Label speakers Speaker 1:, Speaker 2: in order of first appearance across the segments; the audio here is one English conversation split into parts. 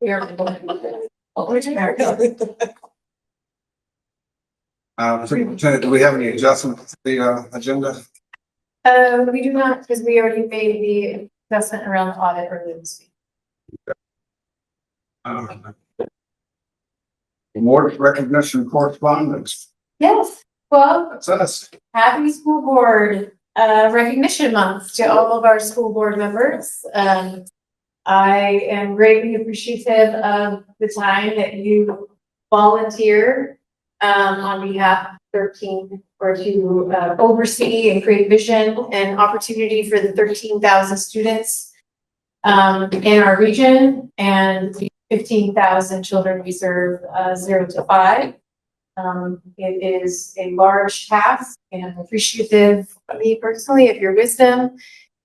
Speaker 1: We are.
Speaker 2: Do we have any adjustments to the agenda?
Speaker 1: We do not, because we already made the adjustment around the audit earlier this week.
Speaker 2: Award recognition correspondence.
Speaker 1: Yes, well,
Speaker 2: That's us.
Speaker 1: happy school board recognition month to all of our school board members. I am greatly appreciative of the time that you volunteer on behalf of 13 or to oversee and create vision and opportunity for the 13,000 students in our region and the 15,000 children we serve 0 to 5. It is a large task, and I'm appreciative of me personally of your wisdom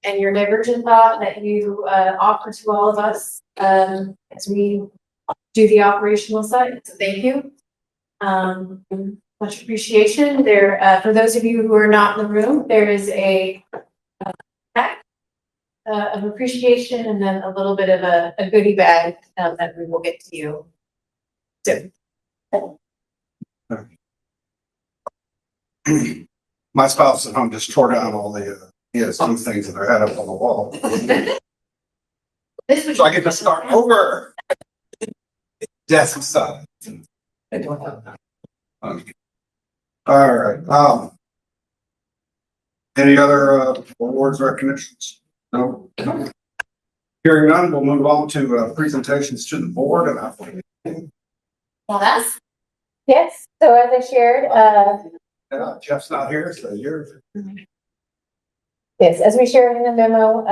Speaker 1: and your divergent thought that you offer to all of us as we do the operational side. So thank you. Much appreciation. There, for those of you who are not in the room, there is a pack of appreciation and then a little bit of a goodie bag that we will get to you soon.
Speaker 2: My spouse at home just tore down all the ESG things that I had up on the wall. So I get to start over. Desk stuff.
Speaker 1: I don't have that.
Speaker 2: All right. Any other awards recognitions? No. Hearing none, we'll move on to presentations to the board. And
Speaker 1: Well, that's yes. So as I shared,
Speaker 2: Jeff's not here, so you're.
Speaker 1: Yes, as we shared in the memo,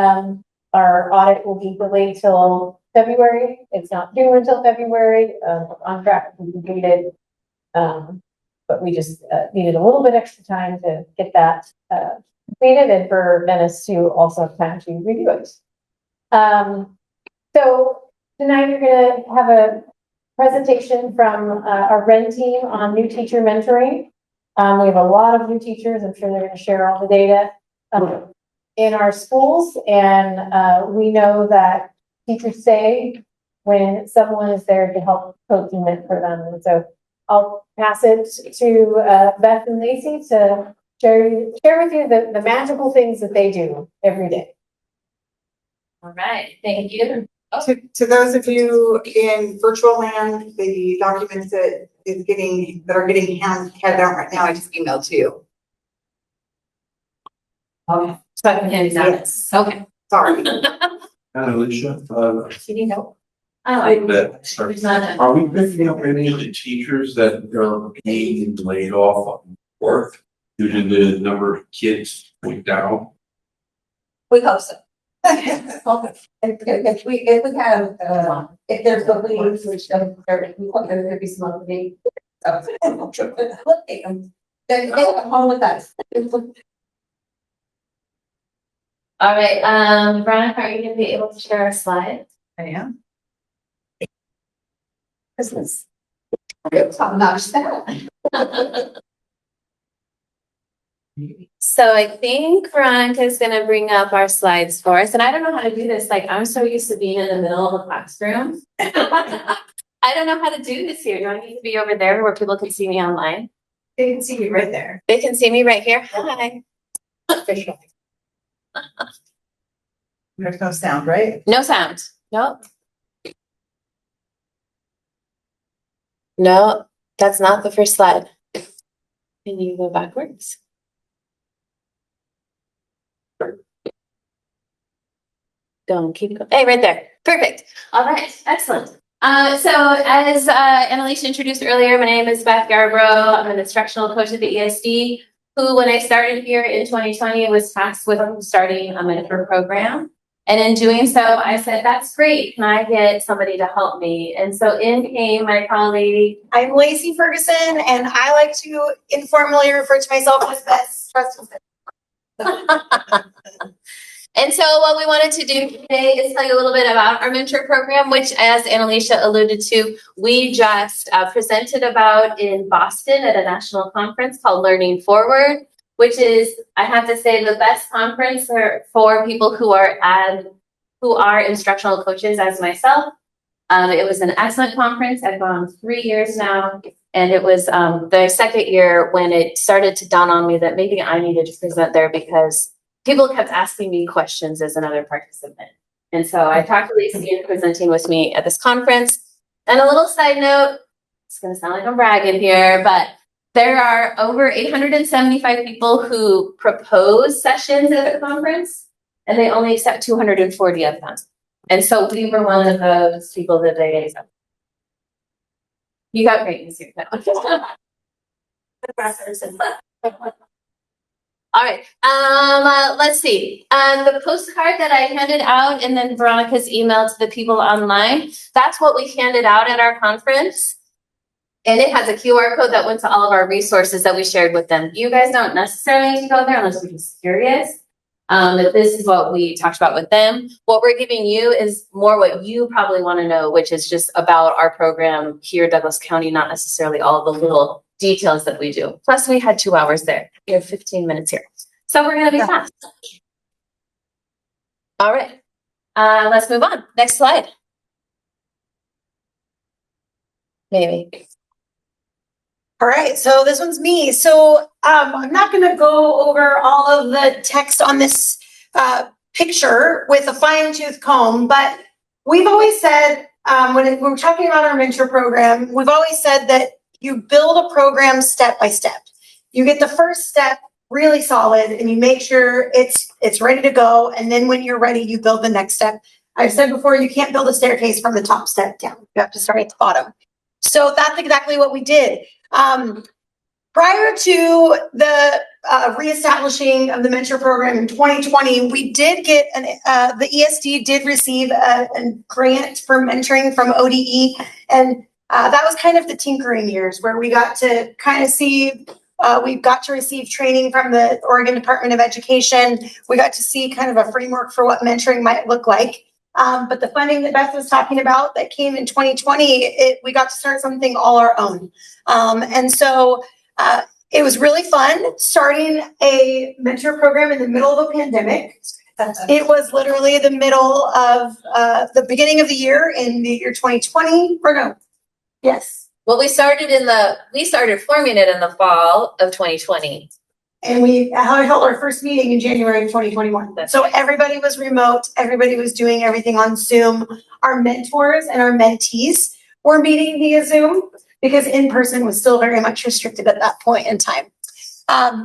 Speaker 1: our audit will be delayed till February. It's not due until February. On track to be completed. But we just needed a little bit extra time to get that completed and for Venice to also have time to review it. So tonight you're going to have a presentation from our REN team on new teacher mentoring. We have a lot of new teachers. I'm sure they're going to share all the data in our schools. And we know that teachers say when someone is there to help coach and mentor them. And so I'll pass it to Beth and Lacey to share with you the magical things that they do every day.
Speaker 3: All right, thank you.
Speaker 4: To those of you in virtual land, the documents that are getting handed out right now, I just emailed to you.
Speaker 3: Okay, so I can hand these out.
Speaker 4: Yes.
Speaker 3: Okay.
Speaker 4: Sorry.
Speaker 5: Alicia,
Speaker 3: You need help? Oh,
Speaker 5: are we picking up any of the teachers that are being laid off on work due to the number of kids going down?
Speaker 4: We hope so. If we have, if there's a leave, which there be some other leave. Look, they come home with us.
Speaker 3: all right, Veronica, are you gonna be able to share a slide?
Speaker 4: I am. Business. Top notch that.
Speaker 3: So I think Veronica is gonna bring up our slides for us, and I don't know how to do this. Like, I'm so used to being in the middle of a classroom. I don't know how to do this here. Do I need to be over there where people can see me online?
Speaker 1: They can see you right there.
Speaker 3: They can see me right here. Hi.
Speaker 1: Official.
Speaker 4: There's no sound, right?
Speaker 3: No sound. Nope. No, that's not the first slide. Can you go backwards? Don't keep going. Hey, right there. Perfect. All right. Excellent. So as Annalisa introduced earlier, my name is Beth Yarbrough. I'm an instructional coach at the ESD, who, when I started here in 2020, was tasked with starting a mentor program. And in doing so, I said, that's great. Can I get somebody to help me? And so in came my colleague.
Speaker 6: I'm Lacey Ferguson, and I like to informally refer to myself as Beth's trusted.
Speaker 3: And so what we wanted to do today is tell you a little bit about our mentor program, which, as Annalisa alluded to, we just presented about in Boston at a national conference called Learning Forward, which is, I have to say, the best conference for people who are instructional coaches as myself. It was an excellent conference. I've gone 3 years now. And it was the second year when it started to dawn on me that maybe I needed to present there because people kept asking me questions as another participant. And so I talked to Lacey into presenting with me at this conference. And a little side note, it's going to sound like I'm bragging here, but there are over 875 people who propose sessions at the conference, and they only accept 240 of them. And so we were one of those people that they accept. You got great news here. All right. Let's see. The postcard that I handed out and then Veronica's email to the people online, that's what we handed out at our conference. And it has a QR code that went to all of our resources that we shared with them. You guys don't necessarily need to go there unless you're just curious. But this is what we talked about with them. What we're giving you is more what you probably want to know, which is just about our program here, Douglas County, not necessarily all the little details that we do. Plus, we had 2 hours there. We have 15 minutes here. So we're going to be fast. All right. Let's move on. Next slide. Maybe.
Speaker 6: All right, so this one's me. So I'm not going to go over all of the text on this picture with a fine tooth comb, but we've always said when we're talking about our mentor program, we've always said that you build a program step by step. You get the first step really solid and you make sure it's ready to go. And then when you're ready, you build the next step. I've said before, you can't build a staircase from the top step down. You have to start at the bottom. So that's exactly what we did. Prior to the reestablishing of the mentor program in 2020, we did get the ESD did receive a grant for mentoring from ODE, and that was kind of the tinkering years where we got to kind of see. We got to receive training from the Oregon Department of Education. We got to see kind of a framework for what mentoring might look like. But the funding that Beth was talking about that came in 2020, we got to start something all our own. And so it was really fun starting a mentor program in the middle of a pandemic. It was literally the middle of the beginning of the year in the year 2020, or no? Yes.
Speaker 3: Well, we started forming it in the fall of 2020.
Speaker 6: And we held our first meeting in January of 2021. So everybody was remote. Everybody was doing everything on Zoom. Our mentors and our mentees were meeting via Zoom because in person was still very much restricted at that point in time.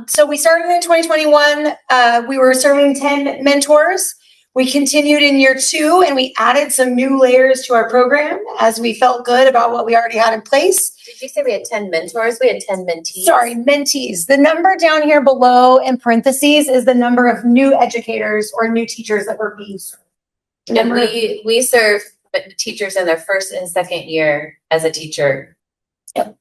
Speaker 6: So we started in 2021. We were serving 10 mentors. We continued in year 2 and we added some new layers to our program as we felt good about what we already had in place.
Speaker 3: Did you say we had 10 mentors? We had 10 mentees.
Speaker 6: Sorry, mentees. The number down here below in parentheses is the number of new educators or new teachers that were being served.
Speaker 3: And we serve teachers in their first and second year as a teacher.
Speaker 6: Yep.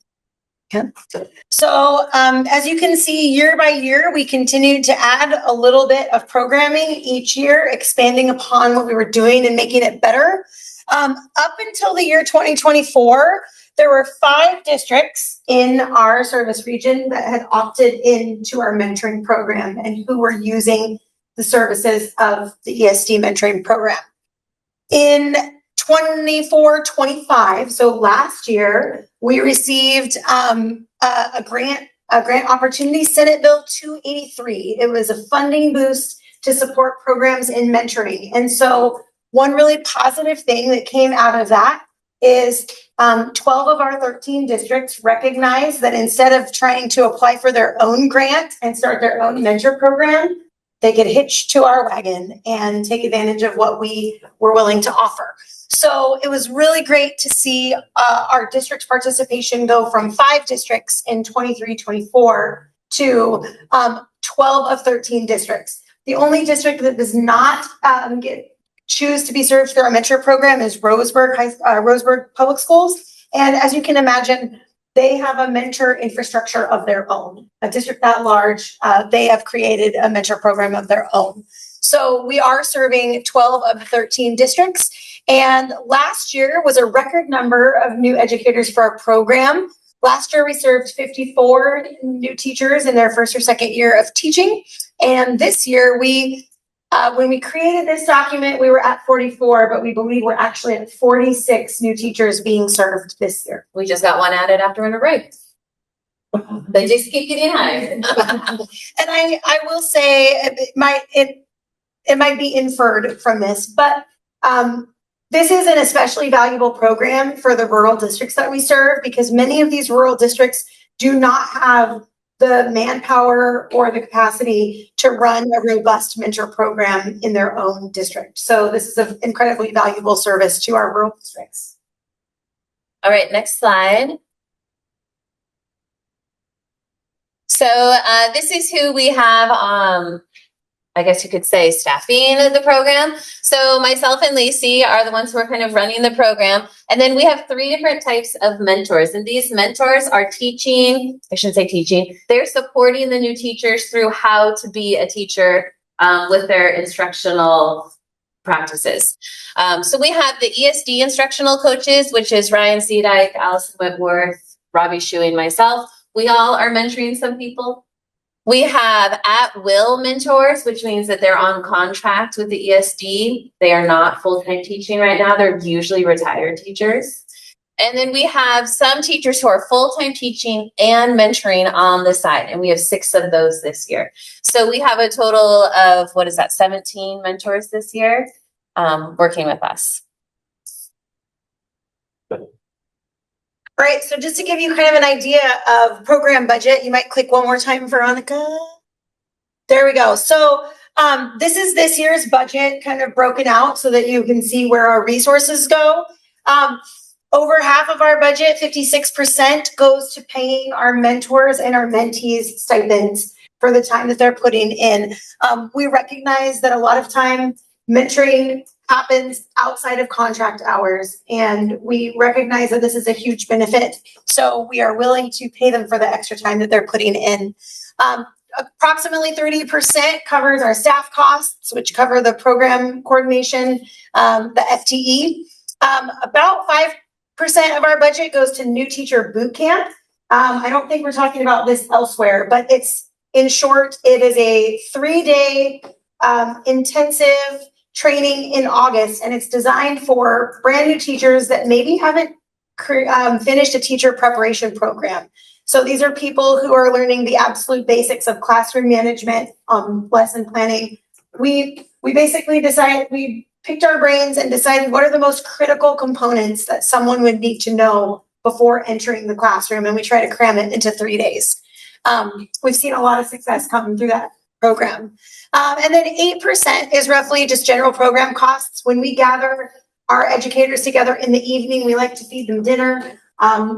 Speaker 6: So as you can see, year by year, we continued to add a little bit of programming each year, expanding upon what we were doing and making it better. Up until the year 2024, there were 5 districts in our service region that had opted into our mentoring program and who were using the services of the ESD mentoring program. In 24-25, so last year, we received a grant opportunity, Senate Bill 283. It was a funding boost to support programs in mentoring. And so one really positive thing that came out of that is 12 of our 13 districts recognized that instead of trying to apply for their own grant and start their own mentor program, they could hitch to our wagon and take advantage of what we were willing to offer. So it was really great to see our district participation go from 5 districts in 23-24 to 12 of 13 districts. The only district that does not choose to be served through our mentor program is Roseburg Public Schools. And as you can imagine, they have a mentor infrastructure of their own. A district that large, they have created a mentor program of their own. So we are serving 12 of 13 districts. And last year was a record number of new educators for our program. Last year, we served 54 new teachers in their first or second year of teaching. And this year, we When we created this document, we were at 44, but we believe we're actually at 46 new teachers being served this year.
Speaker 3: We just got one added after winter break. They just keep getting added.
Speaker 6: And I will say it might be inferred from this, but this is an especially valuable program for the rural districts that we serve because many of these rural districts do not have the manpower or the capacity to run a robust mentor program in their own district. So this is an incredibly valuable service to our rural districts.
Speaker 3: All right, next slide. So this is who we have, I guess you could say, staffing the program. So myself and Lacey are the ones who are kind of running the program. And then we have 3 different types of mentors. And these mentors are teaching, I shouldn't say teaching, they're supporting the new teachers through how to be a teacher with their instructional practices. So we have the ESD instructional coaches, which is Ryan Seedike, Allison Whitworth, Robbie Shuey, and myself. We all are mentoring some people. We have at-will mentors, which means that they're on contract with the ESD. They are not full-time teaching right now. They're usually retired teachers. And then we have some teachers who are full-time teaching and mentoring on the side. And we have 6 of those this year. So we have a total of, 17 mentors this year working with us.
Speaker 6: Right, so just to give you kind of an idea of program budget, you might click one more time, Veronica. There we go. So this is this year's budget kind of broken out so that you can see where our resources go. Over half of our budget, 56%, goes to paying our mentors and our mentees stipends for the time that they're putting in. We recognize that a lot of time mentoring happens outside of contract hours, and we recognize that this is a huge benefit. So we are willing to pay them for the extra time that they're putting in. Approximately 30% covers our staff costs, which cover the program coordination, the FTE. About 5% of our budget goes to new teacher boot camp. I don't think we're talking about this elsewhere, but it's, in short, it is a 3-day intensive training in August, and it's designed for brand new teachers that maybe haven't finished a teacher preparation program. So these are people who are learning the absolute basics of classroom management, lesson planning. We basically we picked our brains and decided what are the most critical components that someone would need to know before entering the classroom, and we try to cram it into 3 days. We've seen a lot of success come through that program. And then 8% is roughly just general program costs. When we gather our educators together in the evening, we like to feed them dinner.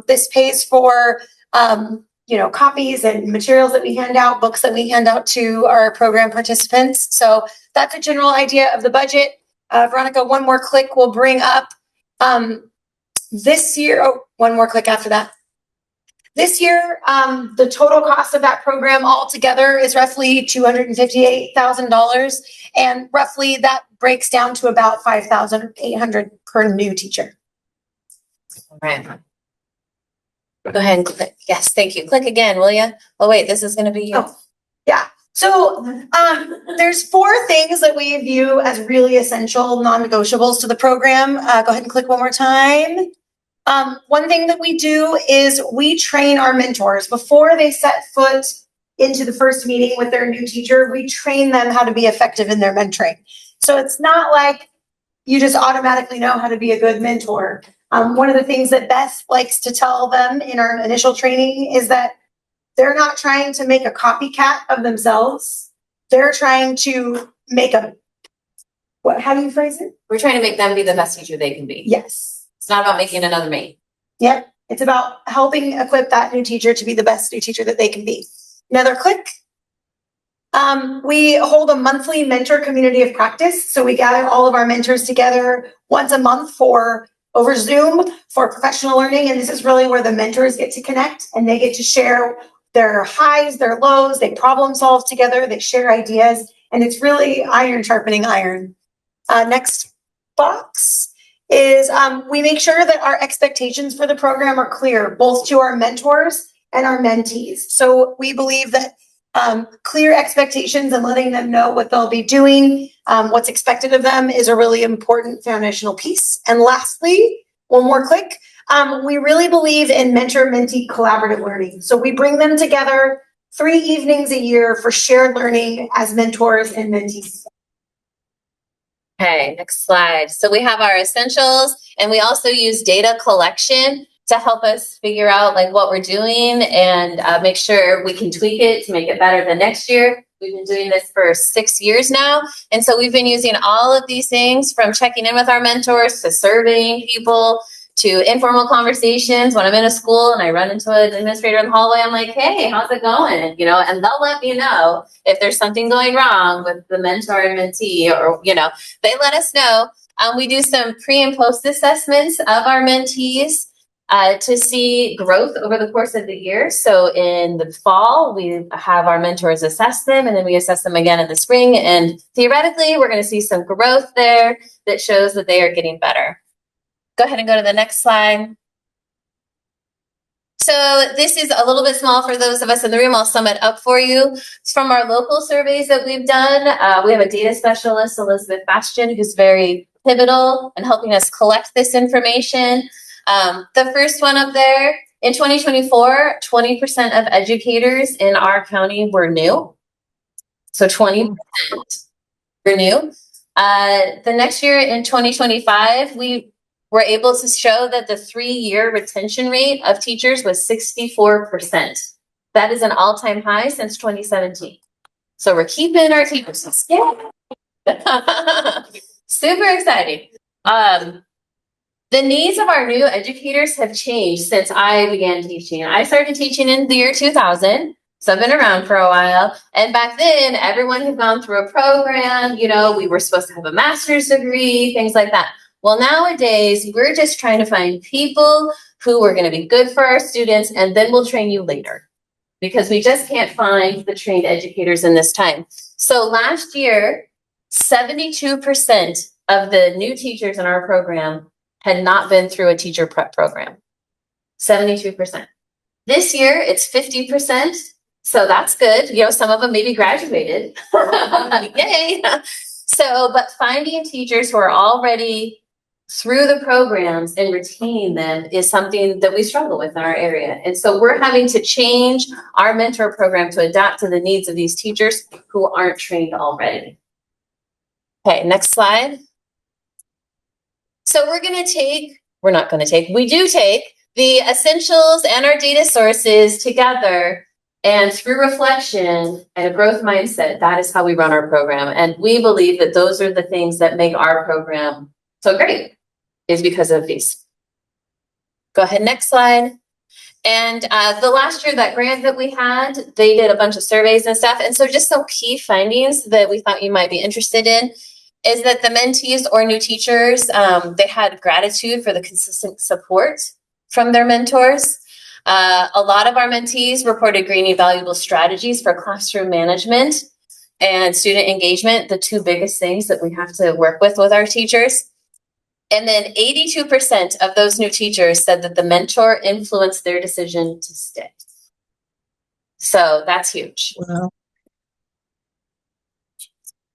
Speaker 6: This pays for, copies and materials that we hand out, books that we hand out to our program participants. So that's a general idea of the budget. Veronica, one more click will bring up this year. Oh, one more click after that. This year, the total cost of that program altogether is roughly $258,000, and roughly that breaks down to about $5,800 per new teacher.
Speaker 3: All right. Go ahead and click. Yes, thank you. Click again, will you? Oh, wait, this is going to be you.
Speaker 6: Oh, yeah. So there's 4 things that we view as really essential non-negotiables to the program. Go ahead and click one more time. One thing that we do is we train our mentors before they set foot into the first meeting with their new teacher. We train them how to be effective in their mentoring. So it's not like you just automatically know how to be a good mentor. One of the things that Beth likes to tell them in our initial training is that they're not trying to make a copycat of themselves. They're trying to make how do you phrase it?
Speaker 3: We're trying to make them be the best teacher they can be.
Speaker 6: Yes.
Speaker 3: It's not about making another me.
Speaker 6: Yep. It's about helping equip that new teacher to be the best new teacher that they can be. Another click. We hold a monthly mentor community of practice. So we gather all of our mentors together once a month over Zoom for professional learning. And this is really where the mentors get to connect and they get to share their highs, their lows. They problem solve together. They share ideas. And it's really iron sharpening iron. Next box is we make sure that our expectations for the program are clear, both to our mentors and our mentees. So we believe that Clear expectations and letting them know what they'll be doing, what's expected of them is a really important foundational piece. And lastly, one more click, we really believe in mentor-mentee collaborative learning. So we bring them together 3 evenings a year for shared learning as mentors and mentees.
Speaker 3: Okay, next slide. So we have our essentials, and we also use data collection to help us figure out like what we're doing and make sure we can tweak it to make it better the next year. We've been doing this for 6 years now. And so we've been using all of these things, from checking in with our mentors to surveying people to informal conversations. When I'm in a school and I run into an administrator in the hallway, I'm like, hey, how's it going? You know, and they'll let me know if there's something going wrong with the mentor and mentee, or, you know, they let us know. We do some pre and post assessments of our mentees to see growth over the course of the year. So in the fall, we have our mentors assess them, and then we assess them again in the spring. And theoretically, we're going to see some growth there that shows that they are getting better. Go ahead and go to the next slide. So this is a little bit small for those of us in the room. I'll sum it up for you. It's from our local surveys that we've done. We have a data specialist, Elizabeth Bastian, who's very pivotal in helping us collect this information. The first one up there, in 2024, 20% of educators in our county were new. So 20% were new. The next year, in 2025, we were able to show that the 3-year retention rate of teachers was 64%. That is an all-time high since 2017. So we're keeping our teachers. Yeah. Super exciting. The needs of our new educators have changed since I began teaching. I started teaching in the year 2000, so I've been around for a while. And back then, everyone had gone through a program. You know, we were supposed to have a master's degree, things like that. Well, nowadays, we're just trying to find people who are going to be good for our students, and then we'll train you later, because we just can't find the trained educators in this time. So last year, 72% of the new teachers in our program had not been through a teacher prep program. 72%. This year, it's 50%. So that's good. You know, some of them maybe graduated. Yay. So, but finding teachers who are already through the programs and retaining them is something that we struggle with in our area. And so we're having to change our mentor program to adapt to the needs of these teachers who aren't trained already. Okay, next slide. So we do take the essentials and our data sources together, and through reflection and a growth mindset, that is how we run our program. And we believe that those are the things that make our program so great, is because of these. Go ahead, next slide. And the last year, that grant that we had, they did a bunch of surveys and stuff. And so just some key findings that we thought you might be interested in is that the mentees or new teachers, they had gratitude for the consistent support from their mentors. A lot of our mentees reported gaining valuable strategies for classroom management and student engagement, the two biggest things that we have to work with our teachers. And then 82% of those new teachers said that the mentor influenced their decision to stay. So that's huge.
Speaker 6: Wow.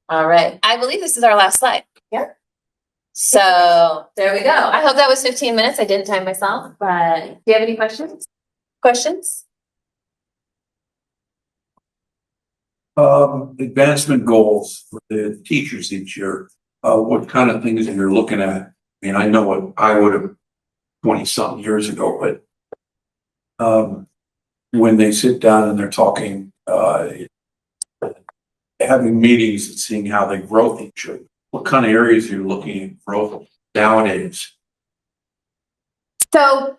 Speaker 3: All right. I believe this is our last slide. Yeah. So there we go. I hope that was 15 minutes. I didn't time myself, but do you have any questions?
Speaker 5: Advancement goals for the teachers each year. What kind of things you're looking at? I mean, I know what I would have 20-something years ago, but when they sit down and they're talking, having meetings and seeing how they grow each year, what kind of areas are you looking at growth nowadays?
Speaker 3: So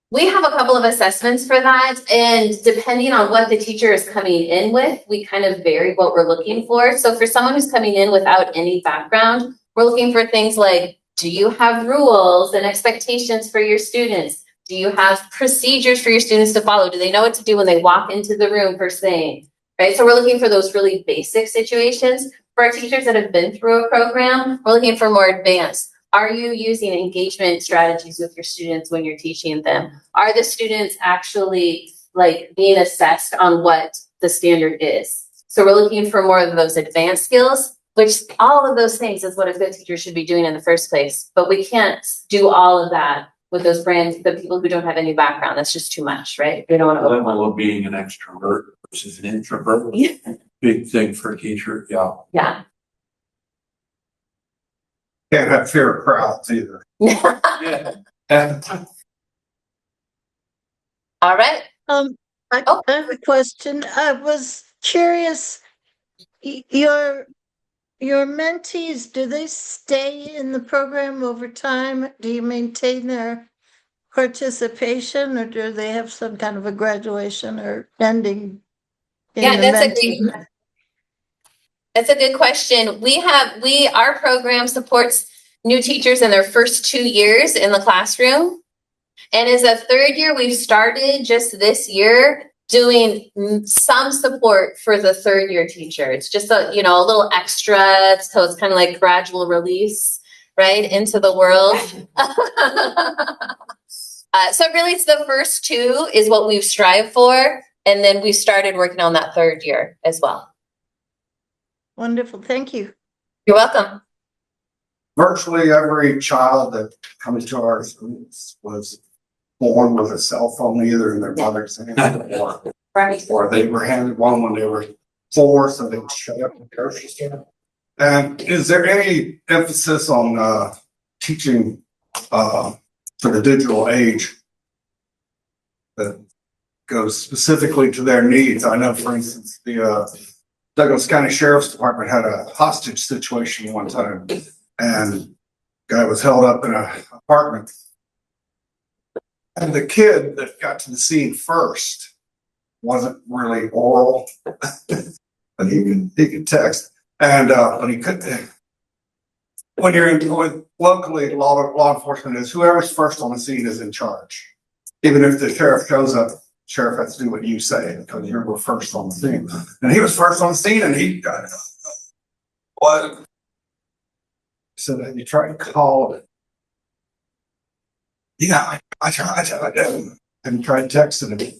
Speaker 3: we have a couple of assessments for that, and depending on what the teacher is coming in with, we kind of vary what we're looking for. So for someone who's coming in without any background, we're looking for things like, do you have rules and expectations for your students? Do you have procedures for your students to follow? Do they know what to do when they walk into the room first thing? Right? So we're looking for those really basic situations. For our teachers that have been through a program, we're looking for more advanced. Are you using engagement strategies with your students when you're teaching them? Are the students actually like being assessed on what the standard is. So we're looking for more of those advanced skills, which all of those things is what a good teacher should be doing in the first place. But we can't do all of that with those the people who don't have any background. That's just too much, right? We don't want to
Speaker 5: Level of being an extrovert versus an introvert.
Speaker 3: Yeah.
Speaker 5: Big thing for a teacher, yeah.
Speaker 3: Yeah.
Speaker 2: Can't have fear of crowds either. And
Speaker 3: All right.
Speaker 7: I
Speaker 3: Oh.
Speaker 7: I have a question. I was curious, your mentees, do they stay in the program over time? Do you maintain their participation, or do they have some kind of a graduation or ending? in
Speaker 3: Yeah,
Speaker 7: the
Speaker 3: that's a
Speaker 7: mentee?
Speaker 3: great, that's a good question. Our program supports new teachers in their first 2 years in the classroom. And as a third year, we've started just this year doing some support for the third year teacher. It's just a little extra. So it's kind of like gradual release, right, into the world. So really it's the first 2 is what we've strived for. And then we started working on that third year as well.
Speaker 7: Wonderful, thank you.
Speaker 3: You're welcome.
Speaker 2: virtually every child that comes to our schools was born with a cell phone, either in their mother's hand or they were handed one when they were 4, so they shut up the grocery store. And is there any emphasis on teaching for the digital age that goes specifically to their needs? I know, for instance, the Douglas County Sheriff's Department had a hostage situation one time, and guy was held up in an apartment. And the kid that got to the scene first wasn't really oral, but he could text. And but he couldn't. When you're in locally, law enforcement is whoever's first on the scene is in charge. Even if the sheriff shows up, sheriff has to do what you say because you were first on the scene. And he was first on the scene, and he got what? So then you try to call it. Yeah, I tried, and tried texting him.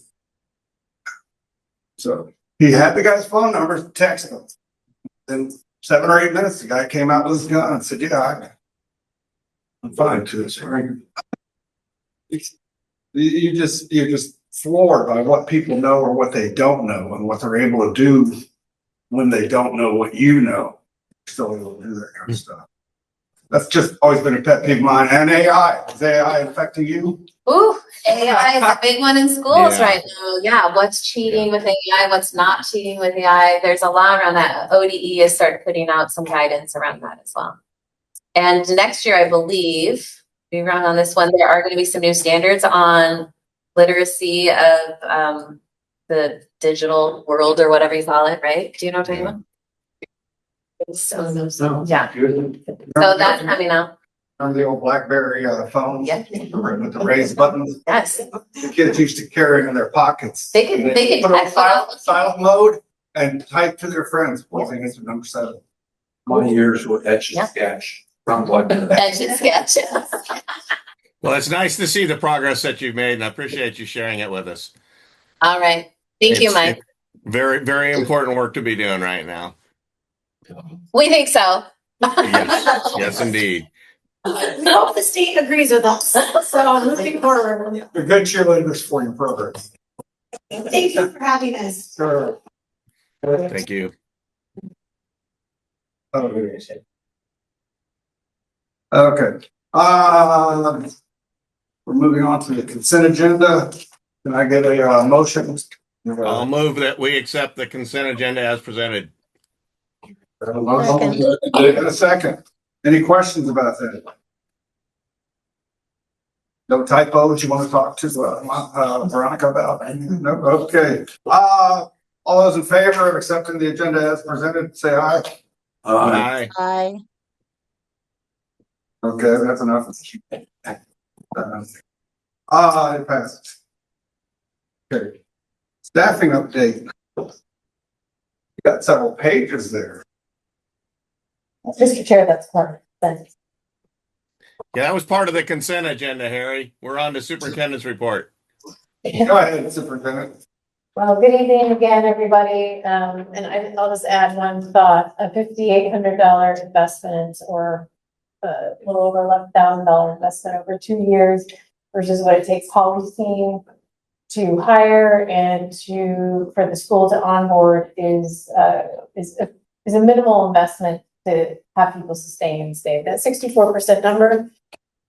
Speaker 2: So he had the guy's phone number, texted him. Then 7 or 8 minutes, the guy came out with his gun and said, "Yeah, I'm fine too." You're just floored by what people know or what they don't know, and what they're able to do when they don't know what you know. Still able to do that kind of stuff. That's just always been a pet peeve of mine. And AI, is AI affecting you?
Speaker 3: Ooh, AI is a big one in schools
Speaker 8: Yeah.
Speaker 3: right now. Yeah, what's cheating with AI, what's not cheating with AI. There's a lot around that. ODE has started putting out some guidance around that as well. And next year, I believe, be wrong on this one, there are going to be some new standards on literacy of the digital world or whatever you call it, right? Do you know what I'm talking about? So, yeah. So that's coming out.
Speaker 2: Remember the old BlackBerry phones?
Speaker 3: Yeah.
Speaker 2: With the raised buttons?
Speaker 3: Yes.
Speaker 2: The kids used to carry them in their pockets.
Speaker 3: They could
Speaker 2: Put on
Speaker 3: text it.
Speaker 2: silent mode and type to their friends, pointing into number 7.
Speaker 5: My years were etch and sketch from what?
Speaker 3: Etch and sketch.
Speaker 8: Well, it's nice to see the progress that you've made, and I appreciate you sharing it with us.
Speaker 3: All right. Thank you, Mike.
Speaker 8: Very, very important work to be doing right now.
Speaker 3: We think so.
Speaker 8: Yes, yes, indeed.
Speaker 6: We hope the state agrees with us, so I'm looking forward.
Speaker 2: They're good cheerleaders for your program.
Speaker 6: Thank you for having us.
Speaker 2: Sure.
Speaker 8: Thank you.
Speaker 2: Okay. We're moving on to the consent agenda. Can I get a motion?
Speaker 8: I'll move that we accept the consent agenda as presented.
Speaker 2: A second. Any questions about that? No typos you want to talk to Veronica about? No, okay. All those in favor of accepting the agenda as presented, say aye.
Speaker 8: Aye.
Speaker 7: Aye.
Speaker 2: Okay, that's enough. It passes. Okay. Staffing update. You got several pages there.
Speaker 1: Mr. Chair, that's part. Thanks.
Speaker 8: Yeah, that was part of the consent agenda, Harry. We're on to superintendent's report.
Speaker 2: Go ahead, Superintendent.
Speaker 1: Well, good evening again, everybody. And I'll just add one thought, a $5,800 investment or a little over $11,000 investment over 2 years versus what it takes Holly's team to hire and for the school to onboard is a minimal investment to have people sustain and stay. That 64% number,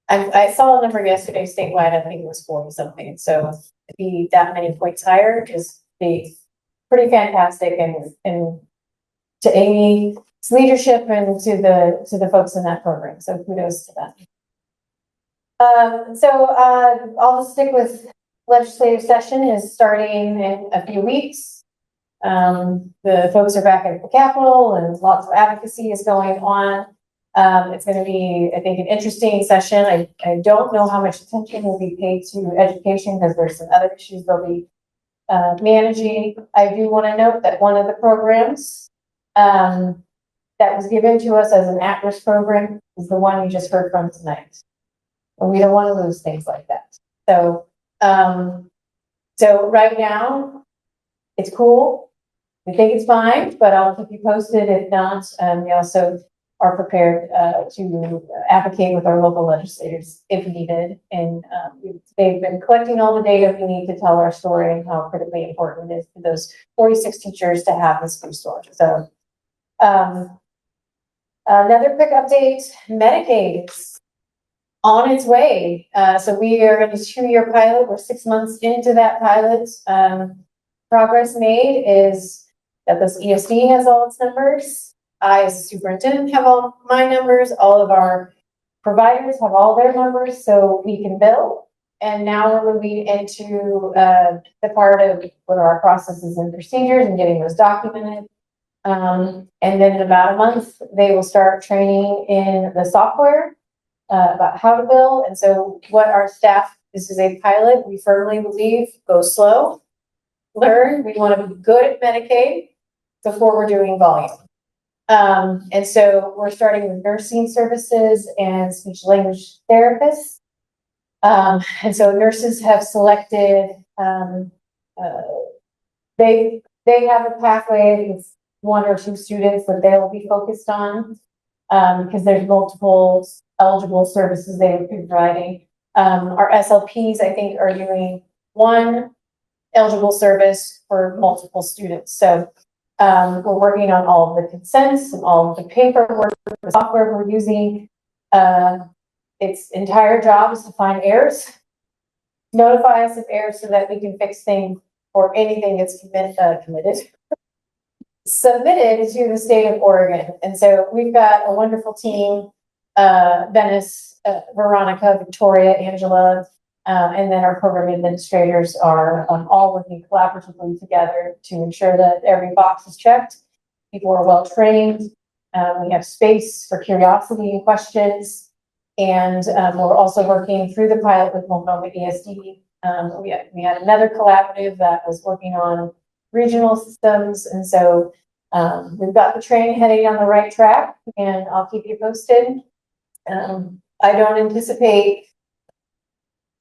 Speaker 1: I saw a number yesterday statewide, I think it was 40 something. So to be that many points higher is pretty fantastic, and to Amy's leadership and to the folks in that program. So kudos to them. I'll just stick with legislative session is starting in a few weeks. The folks are back at the Capitol and lots of advocacy is going on. It's going to be, I think, an interesting session. I don't know how much attention will be paid to education because there's some other issues they'll be managing. I do want to note that one of the programs that was given to us as an at-risk program is the one you just heard from tonight. And we don't want to lose things like that. So right now, it's cool. We think it's fine, but I'll keep you posted. If not, we also are prepared to advocate with our local legislators if needed. And they've been collecting all the data we need to tell our story and how critically important it is for those 46 teachers to have this resource. So another quick update, Medicaid is on its way. So we are in a 2-year pilot. We're 6 months into that pilot. Progress made is that this ESD has all its numbers. I, as a superintendent, have all my numbers. All of our providers have all their numbers, so we can bill. And now we're moving into the part of what are our processes and procedures and getting those documented. And then in about a month, they will start training in the software about how to bill. And so what our staff, this is a pilot, we firmly believe, go slow, learn. We want to be good at Medicaid before we're doing volume. And so we're starting with nursing services and speech language therapists. And so nurses have selected, they have a pathway. It's 1 or 2 students that they'll be focused on, because there's multiple eligible services they would be providing. Our SLPs, I think, are doing 1 eligible service for multiple students. So we're working on all of the consents and all of the paperwork, the software we're using. Its entire job is to find errors, notify us of errors so that we can fix things or anything that's submitted to the state of Oregon. And so we've got a wonderful team, Venice, Veronica, Victoria, Angela, and then our program administrators are all working collaboratively together to ensure that every box is checked. People are well trained. We have space for curiosity and questions. And we're also working through the pilot with Multnomah ESD. We had another collaborative that was working on regional systems. And so we've got the train heading on the right track, and I'll keep you posted. I don't anticipate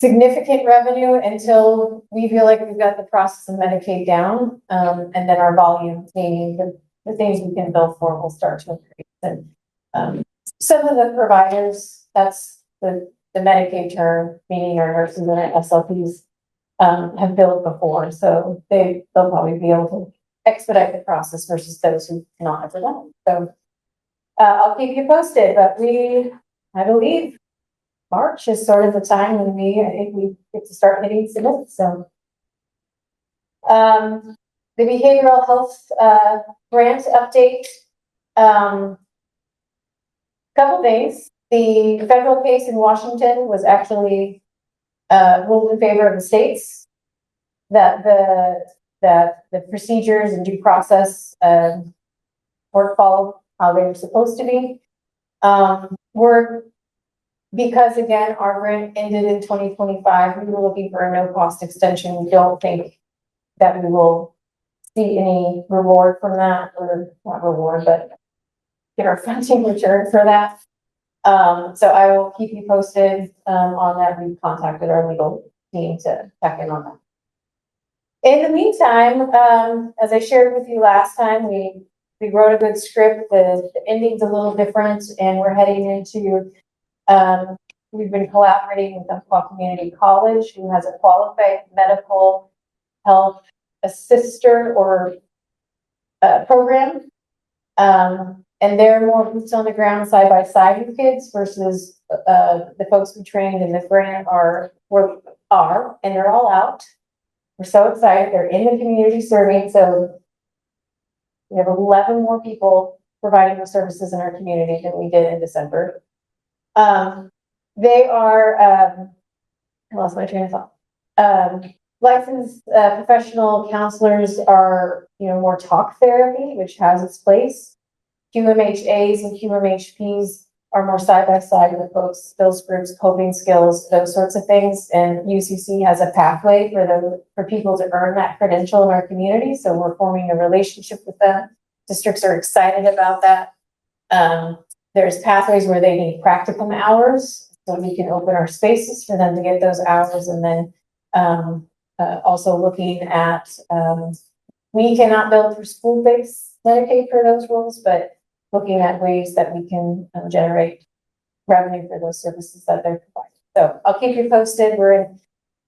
Speaker 1: significant revenue until we feel like we've got the process of Medicaid down, and then our volume, meaning the things we can bill for, will start to increase. And some of the providers, that's the Medicaid term, meaning our nurses and our SLPs, have billed before, so they'll probably be able to expedite the process versus those who not ever done. So I'll keep you posted, but I believe March is sort of the time when I think we get to start hitting submits. So the behavioral health grant update. Couple things. The federal case in Washington was actually ruled in favor of the states, that the procedures and due process weren't followed how they were supposed to be. Because again, our grant ended in 2025, we were looking for a no-cost extension. We don't think that we will see any reward from that, or not reward, but get our funding return for that. So I will keep you posted on that. We've contacted our legal team to check in on that. In the meantime, as I shared with you last time, we wrote a good script. The ending's a little different, and we're heading into. We've been collaborating with Umpqua Community College, who has a qualified medical health assister or program. And they're more boots on the ground, side by side with kids versus the folks we trained in the grant are, and they're all out. We're so excited. They're in the community serving. So we have 11 more people providing those services in our community than we did in December. They are, I lost my train of thought. Licensed professional counselors are, more talk therapy, which has its place. QMHAs and QMHPs are more side by side with folks, skills groups, coping skills, those sorts of things. And UCC has a pathway for people to earn that credential in our community. So we're forming a relationship with them. Districts are excited about that. There's pathways where they need practicum hours, so we can open our spaces for them to get those hours. And then also looking at, we cannot bill for school-based Medicaid for those roles, but looking at ways that we can generate revenue for those services that they're providing. So I'll keep you posted. We're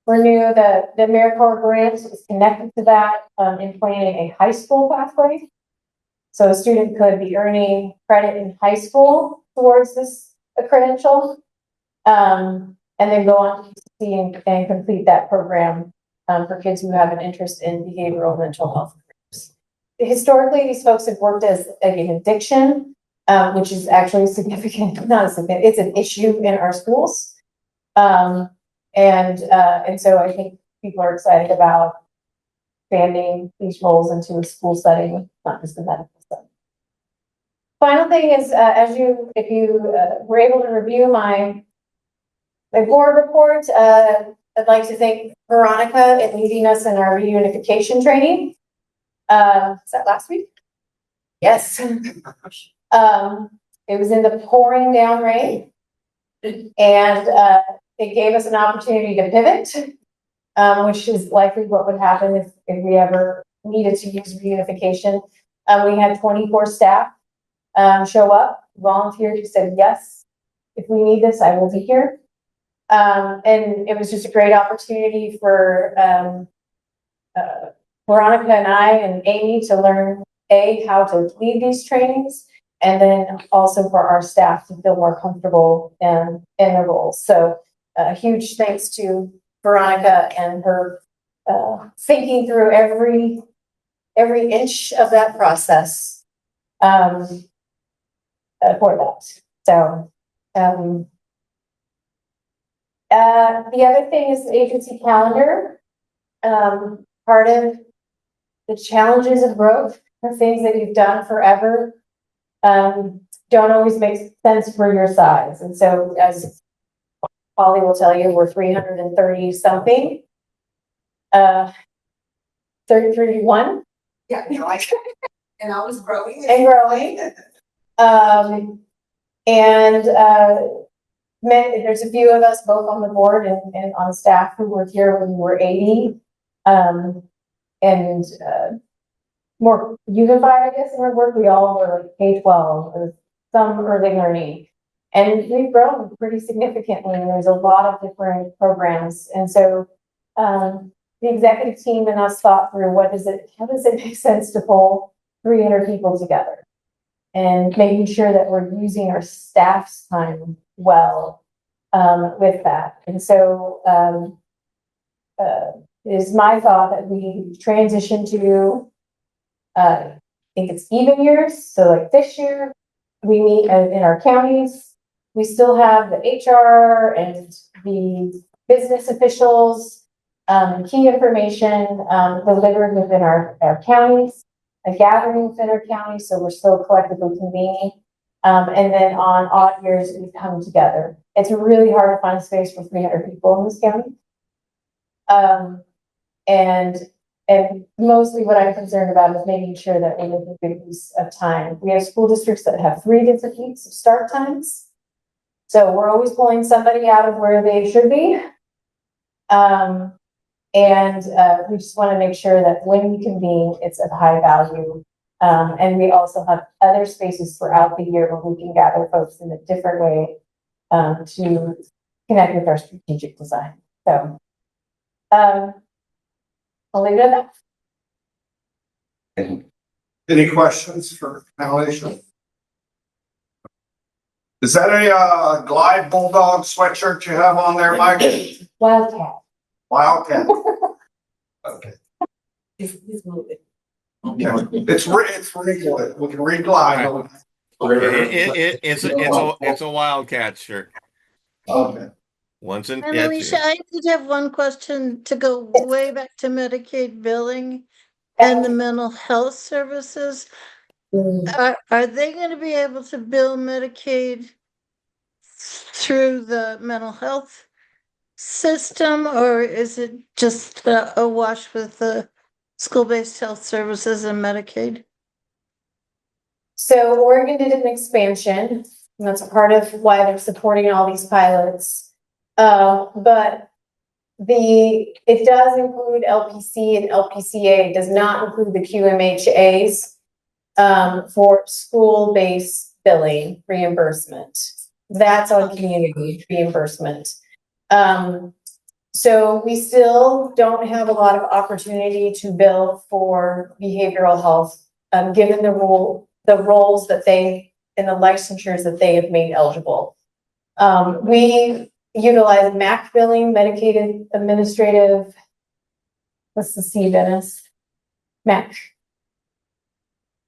Speaker 1: new. The AmeriCorps grant is connected to that in planning a high school pathway. So a student could be earning credit in high school towards this credential, and then go on to UCC and complete that program for kids who have an interest in behavioral mental health groups. Historically, these folks have worked as an addiction, which is actually significant, not significant, it's an issue in our schools. And so I think people are excited about expanding these roles into a school setting, not just a medical setting. Final thing is, if you were able to review my board report, I'd like to thank Veronica in leading us in our reunification training. Is that last week? Yes. It was in the pouring down rain, and it gave us an opportunity to pivot, which is likely what would happen if we ever needed to use reunification. We had 24 staff show up, volunteered, who said, yes, if we need this, I will be here. And it was just a great opportunity for Veronica and I and Amy to learn how to lead these trainings, and then also for our staff to feel more comfortable in their roles. So a huge thanks to Veronica and her thinking through every inch of that process for that. So the other thing is the agency calendar. Part of the challenges of growth are things that you've done forever don't always make sense for your size. And so, as Polly will tell you, we're 330 something, 31.
Speaker 4: Yeah, and I was growing.
Speaker 1: And growing. There's a few of us both on the board and on staff who were here when we were 80. More unified, I guess, in our work. We all were K-12 or some early learning. And we've grown pretty significantly, and there's a lot of different programs. And so the executive team and us thought through how does it make sense to pull 300 people together, and making sure that we're using our staff's time well with that. And so it is my thought that we transition to I think it's even years. So like this year, we meet in our counties. We still have the HR and the business officials, key information delivered within our counties, a gathering within our counties. So we're still collectively convening. And then on odd years, we come together. It's really hard to find a space for 300 people in this county. And mostly what I'm concerned about is making sure that we make a good use of time. We have school districts that have 3 different weeks of start times. So we're always pulling somebody out of where they should be. And we just want to make sure that when we convene, it's of high value. And we also have other spaces throughout the year where we can gather folks in a different way to connect with our strategic design. So I'll leave it at that.
Speaker 2: Any questions for Alicia? Is that a Glide Bulldog sweatshirt you have on there, Mike?
Speaker 1: Wildcat.
Speaker 2: Wildcat. Okay.
Speaker 1: He's moving.
Speaker 2: It's wrinkled. We can re-glide.
Speaker 8: It's a Wildcat shirt.
Speaker 2: Okay.
Speaker 8: Once in,
Speaker 7: And
Speaker 8: yeah,
Speaker 7: Alicia, I did have one question to go way back to Medicaid billing and the mental health services. Are they going to be able to bill Medicaid through the mental health system, or is it just a wash with the school-based health services and Medicaid?
Speaker 1: So Oregon did an expansion, and that's part of why they're supporting all these pilots. But it does include LPC, and LPCA does not include the QMHAs for school-based billing reimbursement. That's on community reimbursement. So we still don't have a lot of opportunity to bill for behavioral health, given the roles that they and the licensures that they have made eligible. We utilize MAC billing, Medicaid Administrative. What's the C, Dennis? MAC.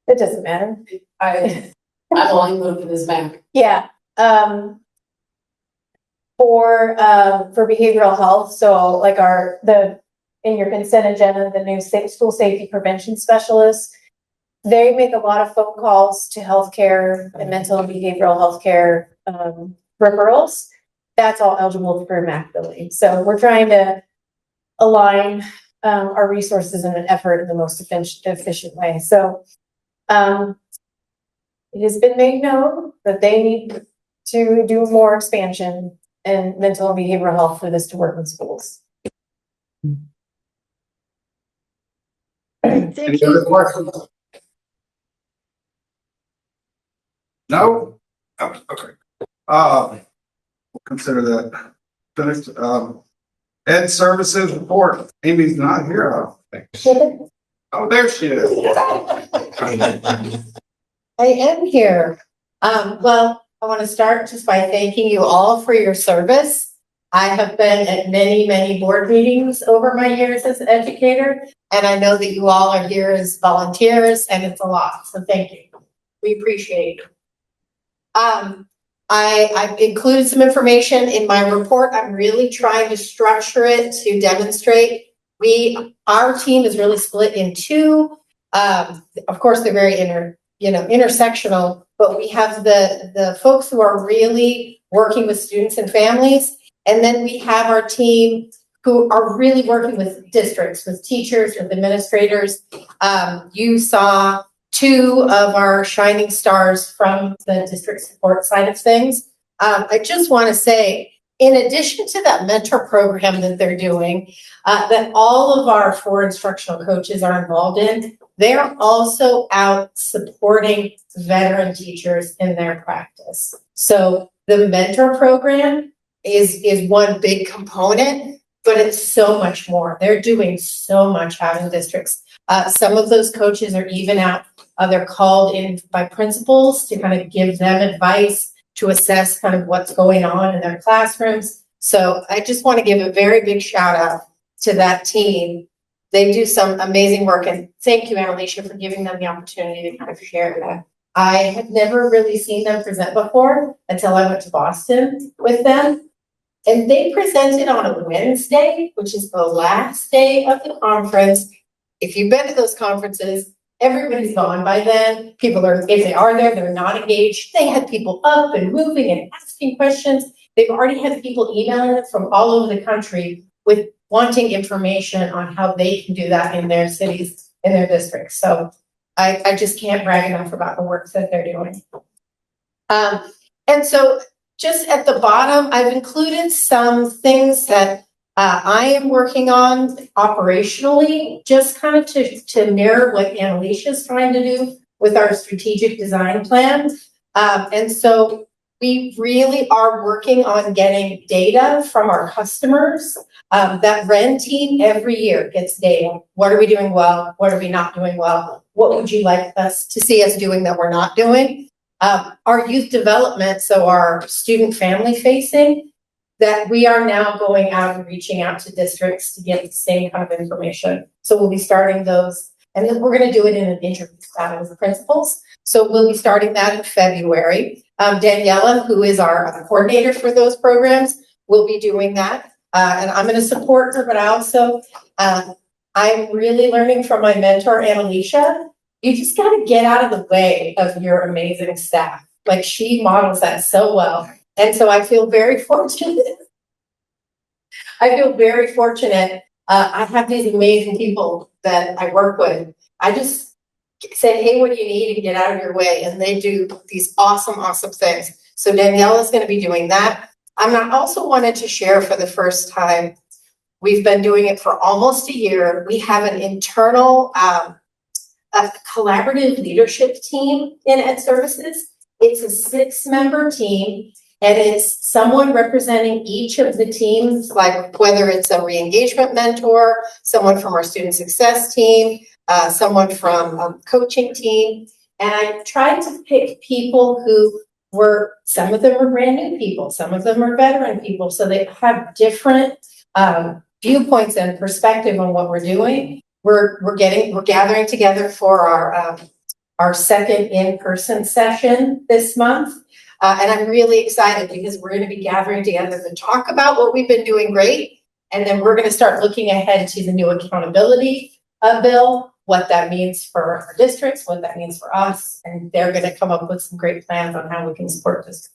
Speaker 1: It doesn't matter.
Speaker 9: I'm only moving this back.
Speaker 1: Yeah. For behavioral health, so like in your consent agenda, the new school safety prevention specialists, they make a lot of phone calls to healthcare and mental and behavioral healthcare referrals. That's all eligible for MAC billing. So we're trying to align our resources in an effort in the most efficient way. So it has been made known that they need to do more expansion in mental and behavioral health for this to work in schools.
Speaker 7: Thank
Speaker 2: Any
Speaker 7: you.
Speaker 2: other questions? No? Oh, okay. We'll consider that finished. Ed Services report. Amy's not here, I don't think. Oh, there she is.
Speaker 6: I am here. Well, I want to start just by thanking you all for your service. I have been at many, many board meetings over my years as an educator, and I know that you all are here as volunteers, and it's a lot. So thank you. We appreciate it. I've included some information in my report. I'm really trying to structure it to demonstrate. Our team is really split in two. Of course, they're very intersectional, but we have the folks who are really working with students and families. And then we have our team who are really working with districts, with teachers, with administrators. You saw two of our shining stars from the district support side of things. I just want to say, in addition to that mentor program that they're doing, that all of our 4 instructional coaches are involved in, they're also out supporting veteran teachers in their practice. So the mentor program is one big component, but it's so much more. They're doing so much out in districts. Some of those coaches are even out, they're called in by principals to kind of give them advice to assess kind of what's going on in their classrooms. So I just want to give a very big shout out to that team. They do some amazing work, and thank you, Alicia, for giving them the opportunity to kind of share that. I had never really seen them present before until I went to Boston with them. And they presented on a Wednesday, which is the last day of the conference. If you've been to those conferences, everybody's gone by then. People are, if they are there, they're not engaged. They had people up and moving and asking questions. They've already had people emailing them from all over the country with wanting information on how they can do that in their cities, in their districts. So I just can't brag enough about the work that they're doing. And so just at the bottom, I've included some things that I am working on operationally, just kind of to mirror what Annalicia's trying to do with our strategic design plan. And so we really are working on getting data from our customers. That REN team every year gets data. What are we doing well? What are we not doing well? What would you like us to see us doing that we're not doing? Our youth development, so our student family facing, that we are now going out and reaching out to districts to get the same kind of information. So we'll be starting those, and then we're going to do it in an interview style with the principals. So we'll be starting that in February. Daniela, who is our coordinator for those programs, will be doing that. And I'm going to support her, but I also, I'm really learning from my mentor, Annalicia. You just got to get out of the way of your amazing staff. Like, she models that so well. And so I feel very fortunate. I have these amazing people that I work with. I just say, hey, what do you need, and get out of your way. And they do these awesome, awesome things. So Danielle is going to be doing that. I also wanted to share for the first time, we've been doing it for almost a year. We have an internal a collaborative leadership team in Ed Services. It's a 6-member team. And it's someone representing each of the teams, like whether it's a re-engagement mentor, someone from our student success team, someone from coaching team. And I tried to pick people who were, some of them are brand new people, some of them are veteran people. So they have different viewpoints and perspective on what we're doing. We're gathering together for our second in-person session this month. And I'm really excited because we're going to be gathering together to talk about what we've been doing great. And then we're going to start looking ahead to the new accountability bill, what that means for our districts, what that means for us. And they're going to come up with some great plans on how we can support this.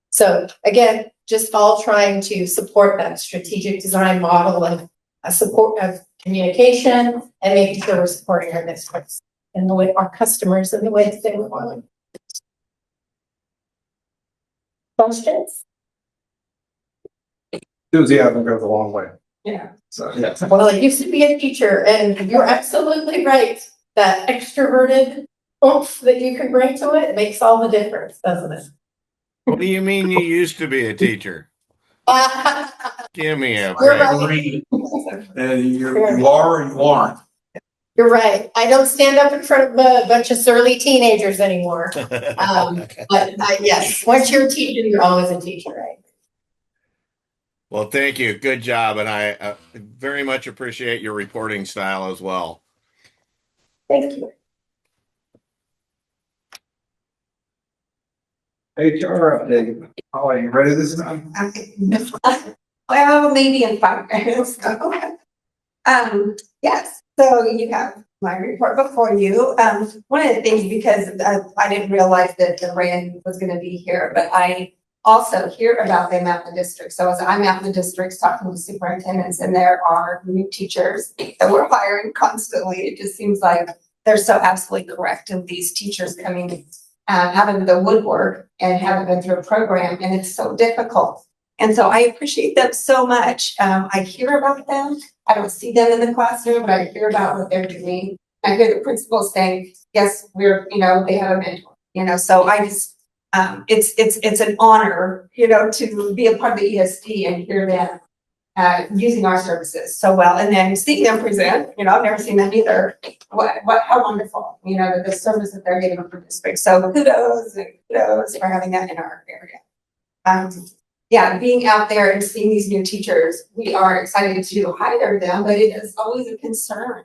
Speaker 6: So again, just all trying to support that strategic design model of a support of communication and making sure we're supporting our districts and the way our customers and the way that they were going. Questions?
Speaker 2: Enthusiasm goes a long way.
Speaker 6: Yeah.
Speaker 2: So, yeah.
Speaker 6: Well, I used to be a teacher, and you're absolutely right. That extroverted oomph that you can bring to it makes all the difference, doesn't it?
Speaker 8: What do you mean you used to be a teacher? Give me a
Speaker 6: You're
Speaker 8: break.
Speaker 6: right.
Speaker 5: You are or you aren't.
Speaker 6: You're right. I don't stand up in front of a bunch of surly teenagers anymore. But yes, once you're a teacher, you're always a teacher, right?
Speaker 8: Well, thank you. Good job. And I very much appreciate your reporting style as well.
Speaker 6: Thank you.
Speaker 2: HR update. Oh, are you ready this time?
Speaker 4: Well, maybe in 5 minutes. Yes, so you have my report before you. One of the things, because I didn't realize that the RAN was going to be here, but I also hear about them out in the district. So as I'm out in the districts talking to superintendents, and there are new teachers that we're hiring constantly, it just seems like they're so absolutely correct. And these teachers coming out of the woodwork and haven't been through a program, and it's so difficult. And so I appreciate them so much. I hear about them. I don't see them in the classroom, but I hear about what they're doing. I hear the principals saying, yes, we're, they have a mentor, so I just, it's an honor, to be a part of the ESD and hear them using our services so well. And then seeing them present, I've never seen them either. How wonderful, the service that they're getting from the district. So kudos for having that in our area. Yeah, being out there and seeing these new teachers, we are excited to hire them, but it is always a concern.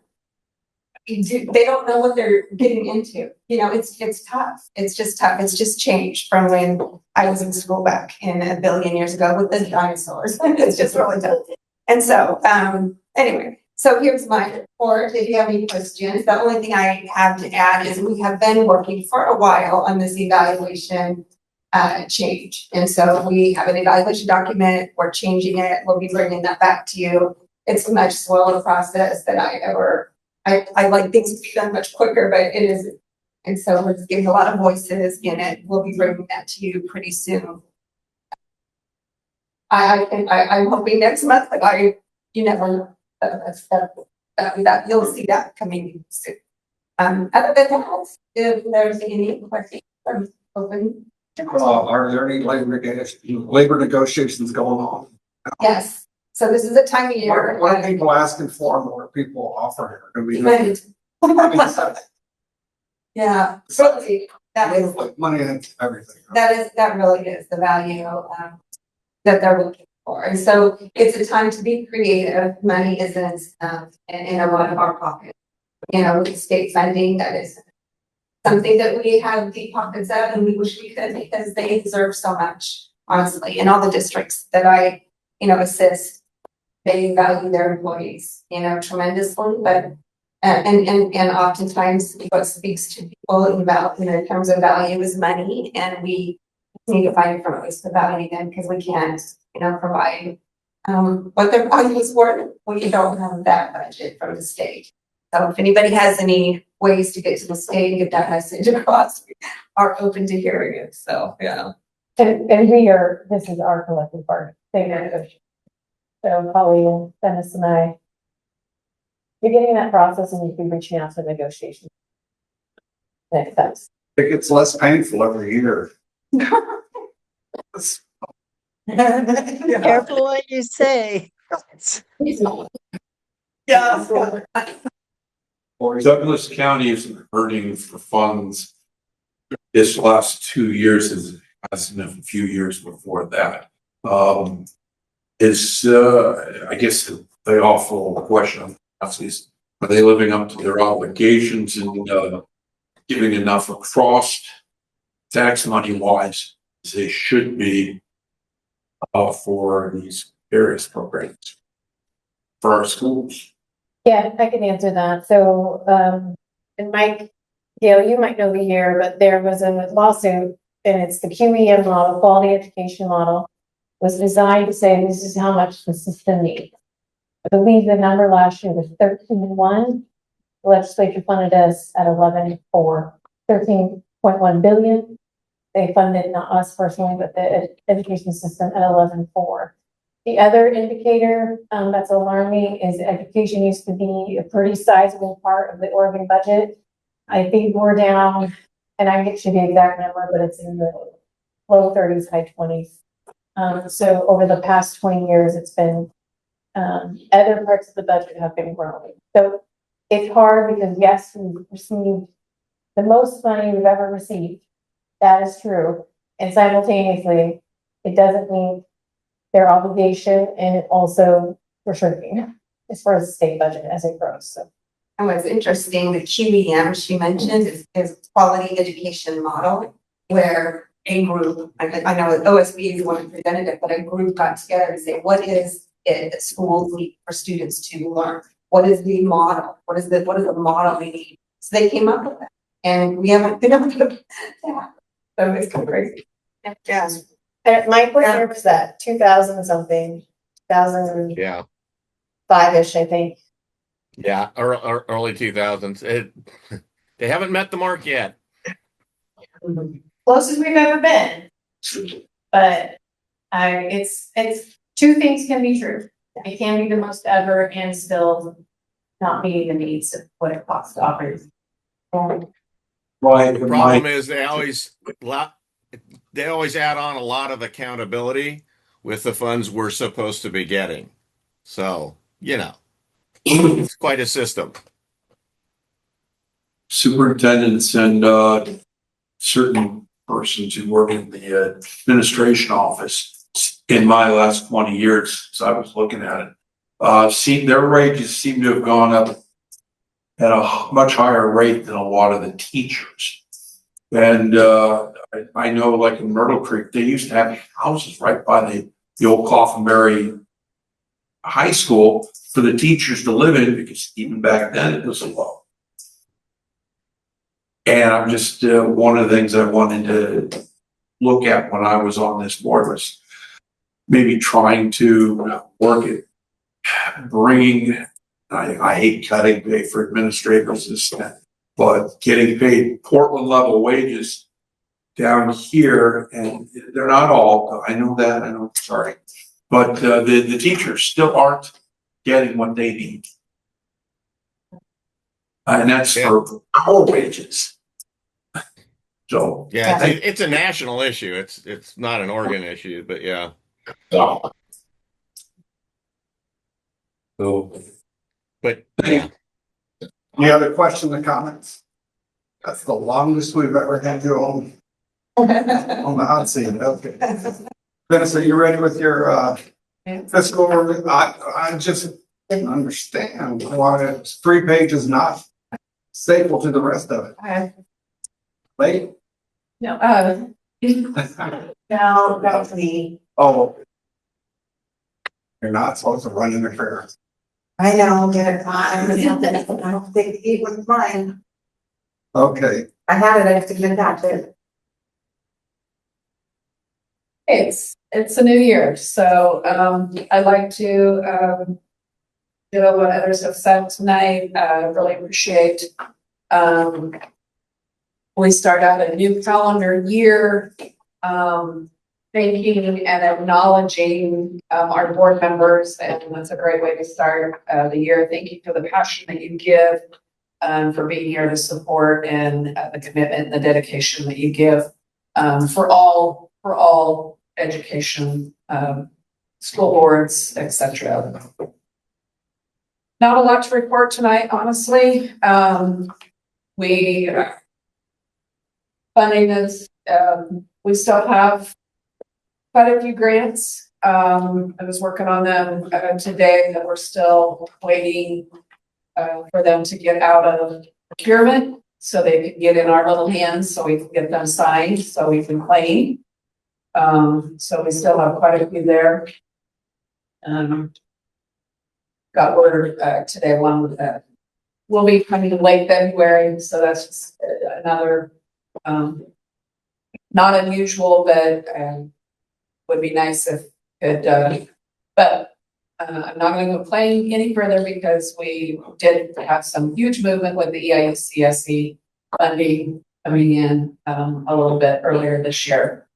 Speaker 4: They don't know what they're getting into. It's tough. It's just tough. It's just changed from when I was in school back in a billion years ago with the dinosaurs. It's just really tough. And so, anyway, so here's my report. If you have any questions, the only thing I have to add is we have been working for a while on this evaluation change. And so we have an evaluation document. We're changing it. We'll be bringing that back to you. It's a much slower process than I like things to be done much quicker, but it isn't. And so we're just getting a lot of voices in it. We'll be bringing that to you pretty soon. I'm hoping next month, but you never know. That you'll see that coming soon. Other than that, if there's any questions, I'm open.
Speaker 2: Are there any labor negotiations going on?
Speaker 4: Yes, so this is a time of year.
Speaker 2: What are people asking for and what are people offering? I mean,
Speaker 4: Yeah, really, that is,
Speaker 2: like money and everything.
Speaker 4: that really is the value, that they're looking for. And so it's a time to be creative. Money isn't, in a lot of our pockets. You know, with state funding, that is something that we have deep pockets of and we wish we could because they deserve so much, honestly. And all the districts that I, assist, they value their employees, tremendously, but and oftentimes what speaks to people about, in terms of value is money, and we need to find different ways to value them because we can't, provide what their value is worth when you don't have that budget from the state. So if anybody has any ways to get to the state and get that message across, we are open to hearing it. So yeah.
Speaker 1: And this is our collective bargaining. So Holly, Dennis and I, beginning that process, and you'd be reaching out to negotiations. Next steps.
Speaker 2: It gets less painful every year.
Speaker 7: Careful what you say.
Speaker 4: Yeah.
Speaker 5: Douglas County isn't hurting for funds this last 2 years as in a few years before that. I guess the awful question is, are they living up to their obligations and giving enough across tax money wise as they should be for these various programs for our schools?
Speaker 1: Yeah, I can answer that. So, and Mike, Gail, you might know the year, but there was a lawsuit, and it's the QEM model, quality education model, was designed to say this is how much the system needs. I believe the number last year was 13.1. The legislature funded us at 13.1 billion. They funded not us personally, but the education system at 11.4. The other indicator that's alarming is education used to be a pretty sizable part of the Oregon budget. I think we're down, and I can get you the exact number, but it's in the low 30s, high 20s. So over the past 20 years, it's been, other parts of the budget have been growing. So it's hard because yes, we've received the most money we've ever received. That is true. And simultaneously, it doesn't mean their obligation, and it also we're shrinking as far as the state budget as it grows. So,
Speaker 4: And what's interesting, the QEM she mentioned is quality education model, where a group, I know OSB is the one who presented it, but a group got together and say, what is it that schools need for students to learn? What is the model? What is the model we need? So they came up with that, and we haven't been able to. Yeah. So it's kind of crazy.
Speaker 1: yeah. Mike, what year was that? 2000 something, 2005-ish,
Speaker 8: Yeah.
Speaker 1: I think.
Speaker 8: Yeah. Early 2000s. They haven't met the mark yet.
Speaker 1: Closest we've ever been. But it's two things can be true. It can be the most ever and still not meeting the needs of what it costs to operate.
Speaker 5: Right.
Speaker 8: The problem is they always add on a lot of accountability with the funds we're supposed to be getting. So, it's quite a system.
Speaker 5: Superintendents and certain persons who work in the administration office in my last 20 years, as I was looking at it, their wages seem to have gone up at a much higher rate than a lot of the teachers. And I know, like in Myrtle Creek, they used to have houses right by the old Coffinberry High School for the teachers to live in, because even back then it was low. And I'm just, one of the things I wanted to look at when I was on this board was maybe trying to work at bringing, I hate cutting pay for administrators, but getting paid Portland level wages down here, and they're not all, I know that, sorry. But the teachers still aren't getting what they need. And that's for our wages. So.
Speaker 8: Yeah, it's a national issue. It's not an Oregon issue, but yeah.
Speaker 5: So.
Speaker 8: But yeah.
Speaker 2: Any other questions or comments? That's the longest we've ever had you on the hot seat. Okay. Dennis, are you ready with your fiscal? I just didn't understand why it's 3 pages not stapled to the rest of it. Late?
Speaker 1: No, that was me.
Speaker 2: Oh. You're not supposed to run interference.
Speaker 4: I know, get it, I don't think it was mine.
Speaker 2: Okay.
Speaker 4: I had it, I have to get it back there.
Speaker 9: It's a new year, so I'd like to you know what others have said tonight. Really appreciate we start out a new calendar year, thanking and acknowledging our board members, and that's a great way to start the year. Thank you for the passion that you give, for being here to support, and the commitment and the dedication that you give for all education, school boards, etc. Not a lot to report tonight, honestly. Funding is, we still have quite a few grants. I was working on them today that we're still waiting for them to get out of procurement so they can get in our little hands so we can get them signed so we can claim. So we still have quite a few there. Got ordered today, one with that will be coming in late February, so that's just another not unusual, but would be nice if could but I'm not going to complain any further because we did have some huge movement with the EICSE funding coming in a little bit earlier this year.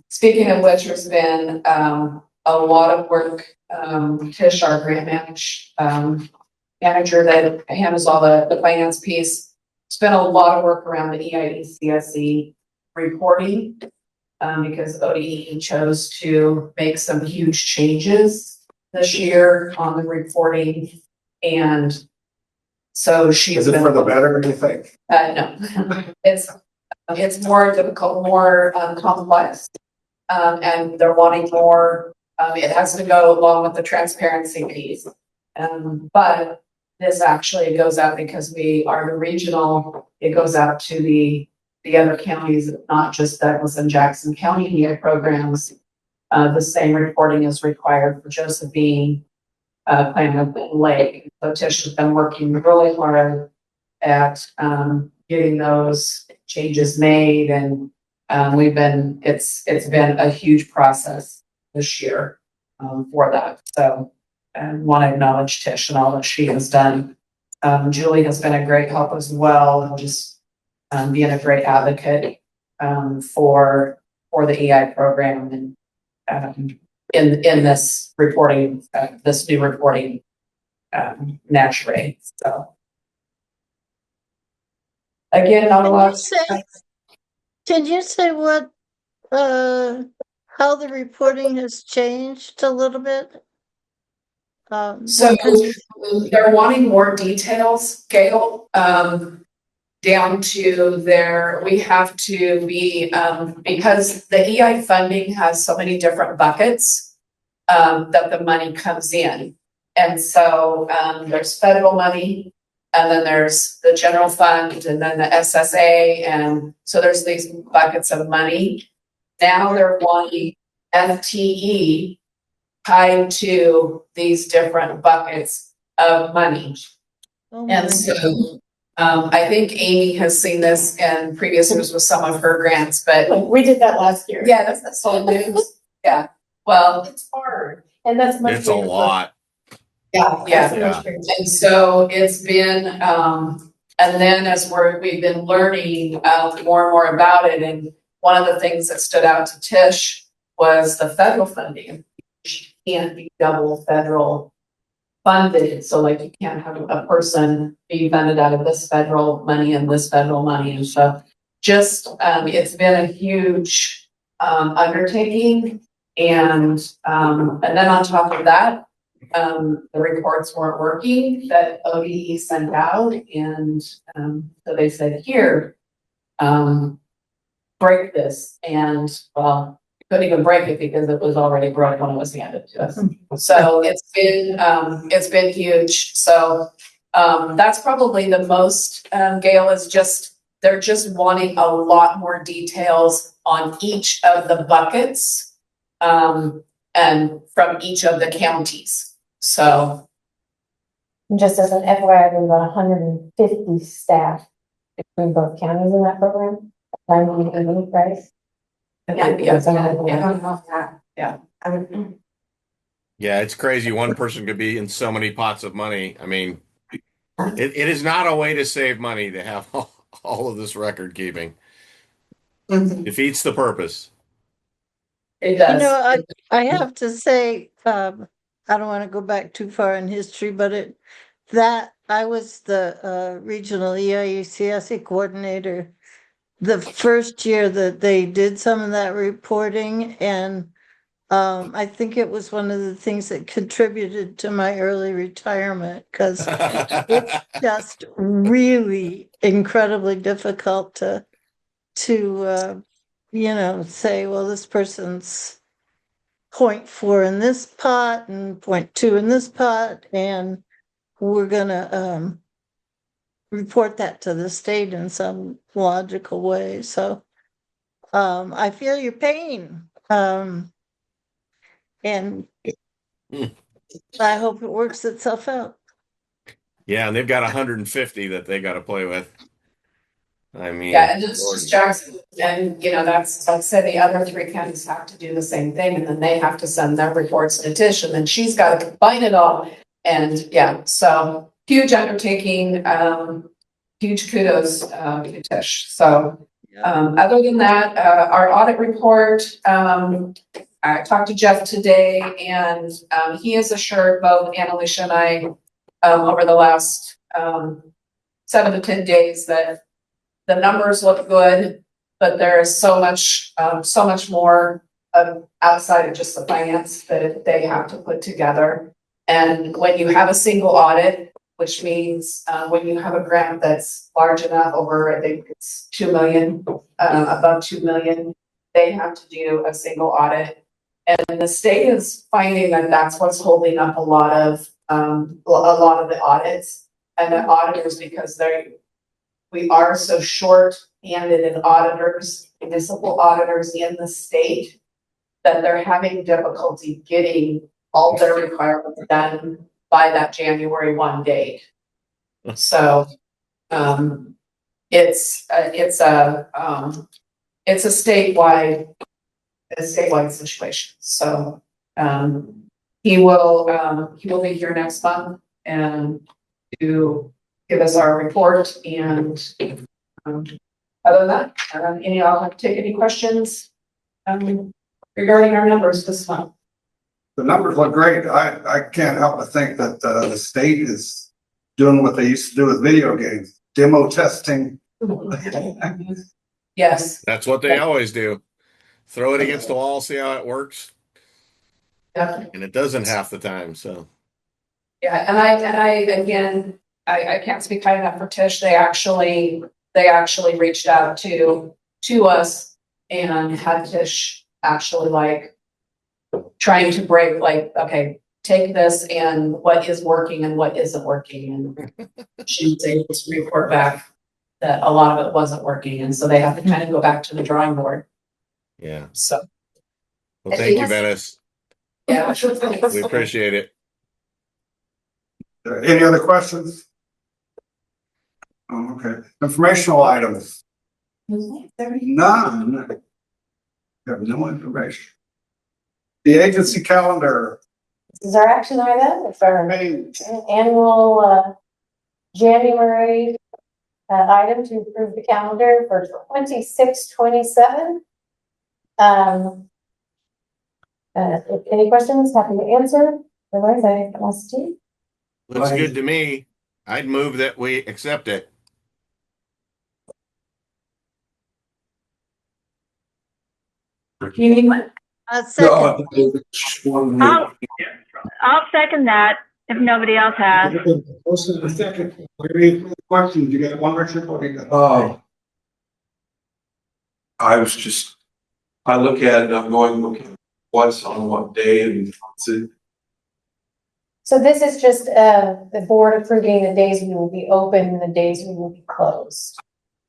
Speaker 9: Speaking of which, there's been a lot of work. Tish, our grant manager that handles all the finance piece, spent a lot of work around the EICSE reporting because ODE chose to make some huge changes this year on the reporting, and so she's
Speaker 2: Is it
Speaker 9: been
Speaker 2: for the better, do you think?
Speaker 9: no, it's more difficult, more complex, and they're wanting more. It has to go along with the transparency piece, but this actually goes out because we are the regional. It goes out to the other counties, not just Douglas and Jackson County EI programs. The same reporting is required for Josephine, Klamath and Lake. So Tish has been working really hard at getting those changes made, and it's been a huge process this year for that. So I want to acknowledge Tish and all that she has done. Julie has been a great help as well, and just being a great advocate for the EI program, and in this reporting, this new reporting naturally. So again, not a lot.
Speaker 7: Can you say what, how the reporting has changed a little bit?
Speaker 9: So they're wanting more details, Gail, down to we have to be, because the EI funding has so many different buckets that the money comes in. And so there's federal money, and then there's the general fund, and then the SSA. And so there's these buckets of money. Now they're wanting FTE tied to these different buckets of money. And so I think Amy has seen this in previous years with some of her grants, but
Speaker 1: We did that last year.
Speaker 9: yeah, that's old news. Yeah. Well,
Speaker 1: It's hard, and that's much.
Speaker 8: It's a lot.
Speaker 1: Yeah.
Speaker 9: Yeah. And so it's been, and then as we've been learning more and more about it, and one of the things that stood out to Tish was the federal funding. She can't be double federal funded, so like you can't have a person be funded out of this federal money and this federal money and stuff. Just, it's been a huge, undertaking. And then on top of that, the reports weren't working that ODE sent out, and, so they said, here, break this, and, well, couldn't even break it because it was already broke when it was handed to us. So it's been huge. So that's probably the most, Gail, is just, they're just wanting a lot more details on each of the buckets, and from each of the counties. So
Speaker 1: Just as an FYI, there's about 150 staff between both counties in that program. Right?
Speaker 9: yeah.
Speaker 8: Yeah, it's crazy. One person could be in so many pots of money. I mean, it is not a way to save money to have all of this record keeping. Defeats the purpose.
Speaker 9: It does.
Speaker 7: You know, I have to say, I don't want to go back too far in history, but I was the regional EIUCSE coordinator the first year that they did some of that reporting, and I think it was one of the things that contributed to my early retirement, because it's just really incredibly difficult to say, well, this person's 0.4 in this pot and 0.2 in this pot, and we're gonna report that to the state in some logical way. So I feel your pain. And I hope it works itself out.
Speaker 8: Yeah, and they've got 150 that they got to play with. I mean,
Speaker 9: Yeah, and just Jackson, and that's, like I said, the other three counties have to do the same thing, and then they have to send their reports to Tish, and then she's got to combine it all. And yeah, so huge undertaking, huge kudos to Tish. So other than that, our audit report, I talked to Jeff today, and he has assured both Annalicia and I over the last 7 to 10 days that the numbers look good, but there is so much more outside of just the finance that they have to put together. And when you have a single audit, which means when you have a grant that's large enough, over I think it's 2 million, above 2 million, they have to do a single audit. And the state is finding that that's what's holding up a lot of the audits and the auditors, because we are so short-handed in auditors, municipal auditors in the state, that they're having difficulty getting all their requirements done by that January 1 date. So it's a statewide situation. So he will be here next month and to give us our report. And other than that, I'll have to take any questions regarding our numbers this month.
Speaker 2: The numbers look great. I can't help but think that the state is doing what they used to do with video games, demo testing.
Speaker 9: Yes.
Speaker 8: that's what they always do. Throw it against the wall, see how it works.
Speaker 9: Definitely.
Speaker 8: And it doesn't half the time. So
Speaker 9: Yeah, and I again, I can't speak high enough for Tish. They actually reached out to us and had Tish actually trying to break, okay, take this and what is working and what isn't working. And she was able to report back that a lot of it wasn't working. And so they have to kind of go back to the drawing board.
Speaker 8: yeah.
Speaker 9: So.
Speaker 8: Well, thank you, Venice.
Speaker 9: Yeah.
Speaker 8: We appreciate it.
Speaker 2: Any other questions? Okay. Informational items. None. We have no information. The agency calendar.
Speaker 1: This is our action item. It's our annual January item to approve the calendar for 26-27. If any questions, happy to answer. Otherwise, I lost you.
Speaker 8: Looks good to me. I'd move that we accept it.
Speaker 1: You need one?
Speaker 7: Second,
Speaker 10: I'll second that if nobody else has.
Speaker 2: Motion and a second. Any questions? You got one, Richard? What do you got?
Speaker 5: I look at it, I'm going, looking what's on what day and what's it.
Speaker 1: So this is just, the board approving the days we will be open and the days we will be closed.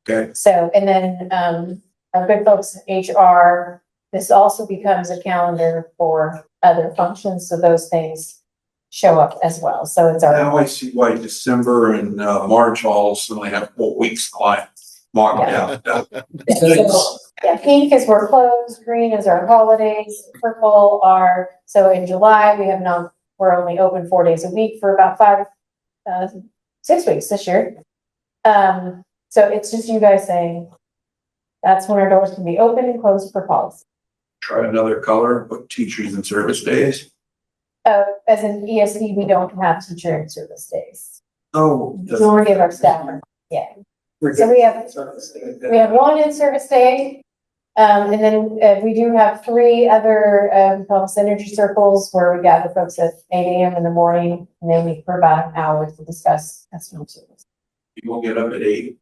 Speaker 5: Okay.
Speaker 1: So, and then, our good folks in HR, this also becomes a calendar for other functions, so those things show up as well, so it's our.
Speaker 5: Now I see why December and March all suddenly have 4 weeks marked out.
Speaker 1: So, yeah, pink is we're closed, green is our holidays, purple are, so in July, we're only open 4 days a week for about 6 weeks this year. So it's just you guys saying, that's when our doors can be open and closed for policy.
Speaker 5: Try another color, put teachers and service days.
Speaker 1: As an ESD, we don't have teacher and service days.
Speaker 5: Oh.
Speaker 1: Majority of our staff are, yeah. So we have one in-service day, and then we do have 3 other synergy circles where we gather folks at 8 a.m. in the morning, and then we for about an hour to discuss customer service.
Speaker 5: You won't get up at 8.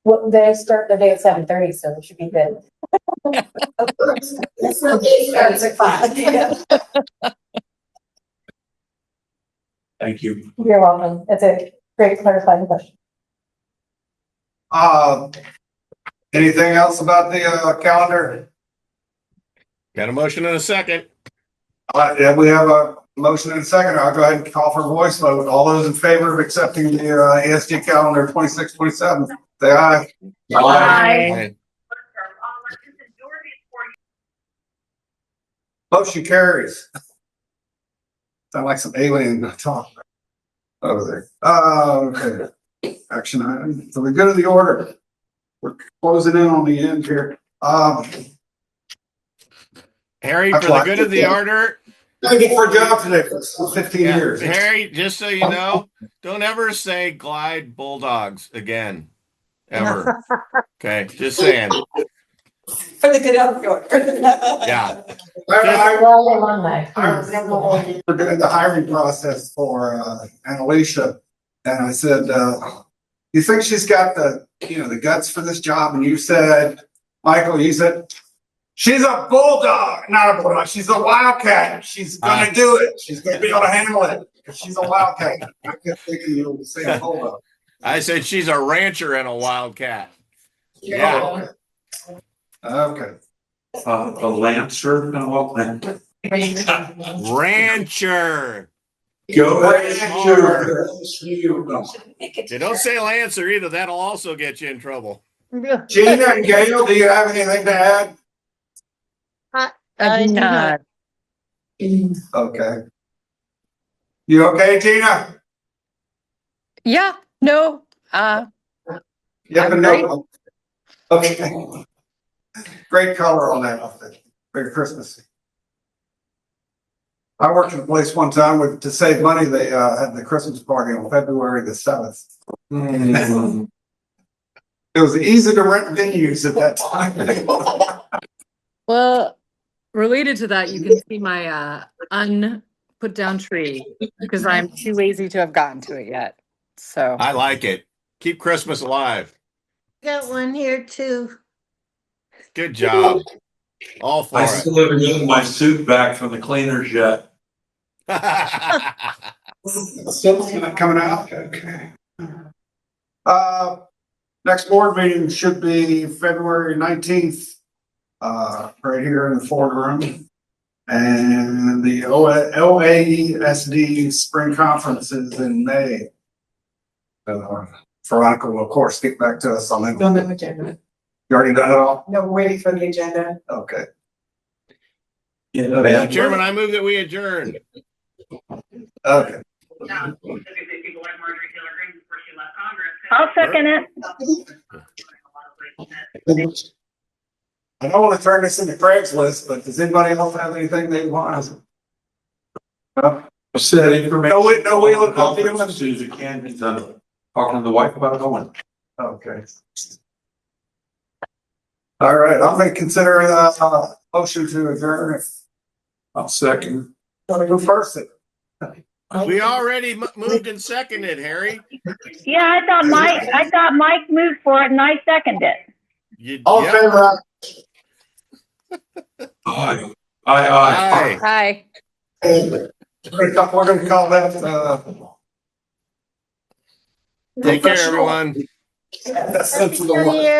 Speaker 1: Well, they start their day at 7:30, so it should be good.
Speaker 4: Starts at 5.
Speaker 5: Thank you.
Speaker 1: You're welcome. That's a great clarifying question.
Speaker 2: Anything else about the calendar?
Speaker 8: Got a motion and a second.
Speaker 2: Yeah, we have a motion and a second. I'll go ahead and call for a voice vote. All those in favor of accepting the ESG calendar 26-27, say aye.
Speaker 10: Aye.
Speaker 2: Motion carries. Sound like some alien talk over there. Okay. Action item. So we're good to the order. We're closing in on the end here.
Speaker 8: Harry, for the good of the order.
Speaker 2: Looking for a job today for 15
Speaker 8: Yeah,
Speaker 2: years.
Speaker 8: Harry, just so you know, don't ever say Glide Bulldogs again. Ever. Okay, just saying.
Speaker 4: For the good of the order.
Speaker 8: Yeah.
Speaker 2: I
Speaker 1: Well, alumni.
Speaker 2: remember when we were doing the hiring process for Annalisa, and I said, you think she's got the guts for this job? And you said, Michael, you said, she's a bulldog, not a bulldog. She's a wildcat. She's gonna do it. She's gonna be able to handle it. She's a wildcat. I kept thinking you were saying bulldog.
Speaker 8: I said she's a rancher and a wildcat. Yeah.
Speaker 2: Okay.
Speaker 5: A Lancer, no,
Speaker 8: Rancher.
Speaker 5: Go
Speaker 8: Rancher.
Speaker 5: Rancher.
Speaker 8: You don't say Lancer either. That'll also get you in trouble.
Speaker 2: Gina and Gail, do you have anything to add?
Speaker 7: I do not.
Speaker 2: Okay. You okay, Gina?
Speaker 11: Yeah, no,
Speaker 2: You have a
Speaker 11: I'm
Speaker 2: note? Okay. Great color on that outfit. Very Christmassy. I worked at a place one time to save money. They had the Christmas party on February the 7th. It was easy to rent venues at that time.
Speaker 11: well, related to that, you can see my unput down tree because I'm too lazy to have gotten to it yet. So
Speaker 8: I like it. Keep Christmas alive.
Speaker 7: Got one here too.
Speaker 8: Good job. All for
Speaker 5: I
Speaker 8: it.
Speaker 5: still haven't gotten my suit back from the cleaners yet.
Speaker 2: Still not coming out. Okay. Next board meeting should be February 19th, right here in the Ford room. And the OASD spring conference is in May. Veronica will of course get back to us on that.
Speaker 4: On the agenda.
Speaker 2: You already done it all?
Speaker 4: No, we're waiting for the agenda.
Speaker 2: Okay.
Speaker 8: Mr. Chairman, I move that we adjourn.
Speaker 2: Okay.
Speaker 10: I'll second it.
Speaker 2: I don't want to turn this into Craigslist, but does anybody else have anything they want?
Speaker 5: Said information.
Speaker 2: No, we look up
Speaker 5: As soon as you can, he's talking to the wife about going.
Speaker 2: Okay. All right, I'm gonna consider motion to adjourn.
Speaker 5: I'll second.
Speaker 2: Who first?
Speaker 8: We already moved and seconded, Harry.
Speaker 10: Yeah, I thought Mike moved for it and I seconded it.
Speaker 8: You,
Speaker 2: All in
Speaker 8: yep.
Speaker 2: favor?
Speaker 5: Aye. Aye.
Speaker 8: Aye.
Speaker 11: Hi.
Speaker 2: We're gonna call that,
Speaker 8: Take care, everyone.
Speaker 2: that's sensible.
Speaker 7: Here.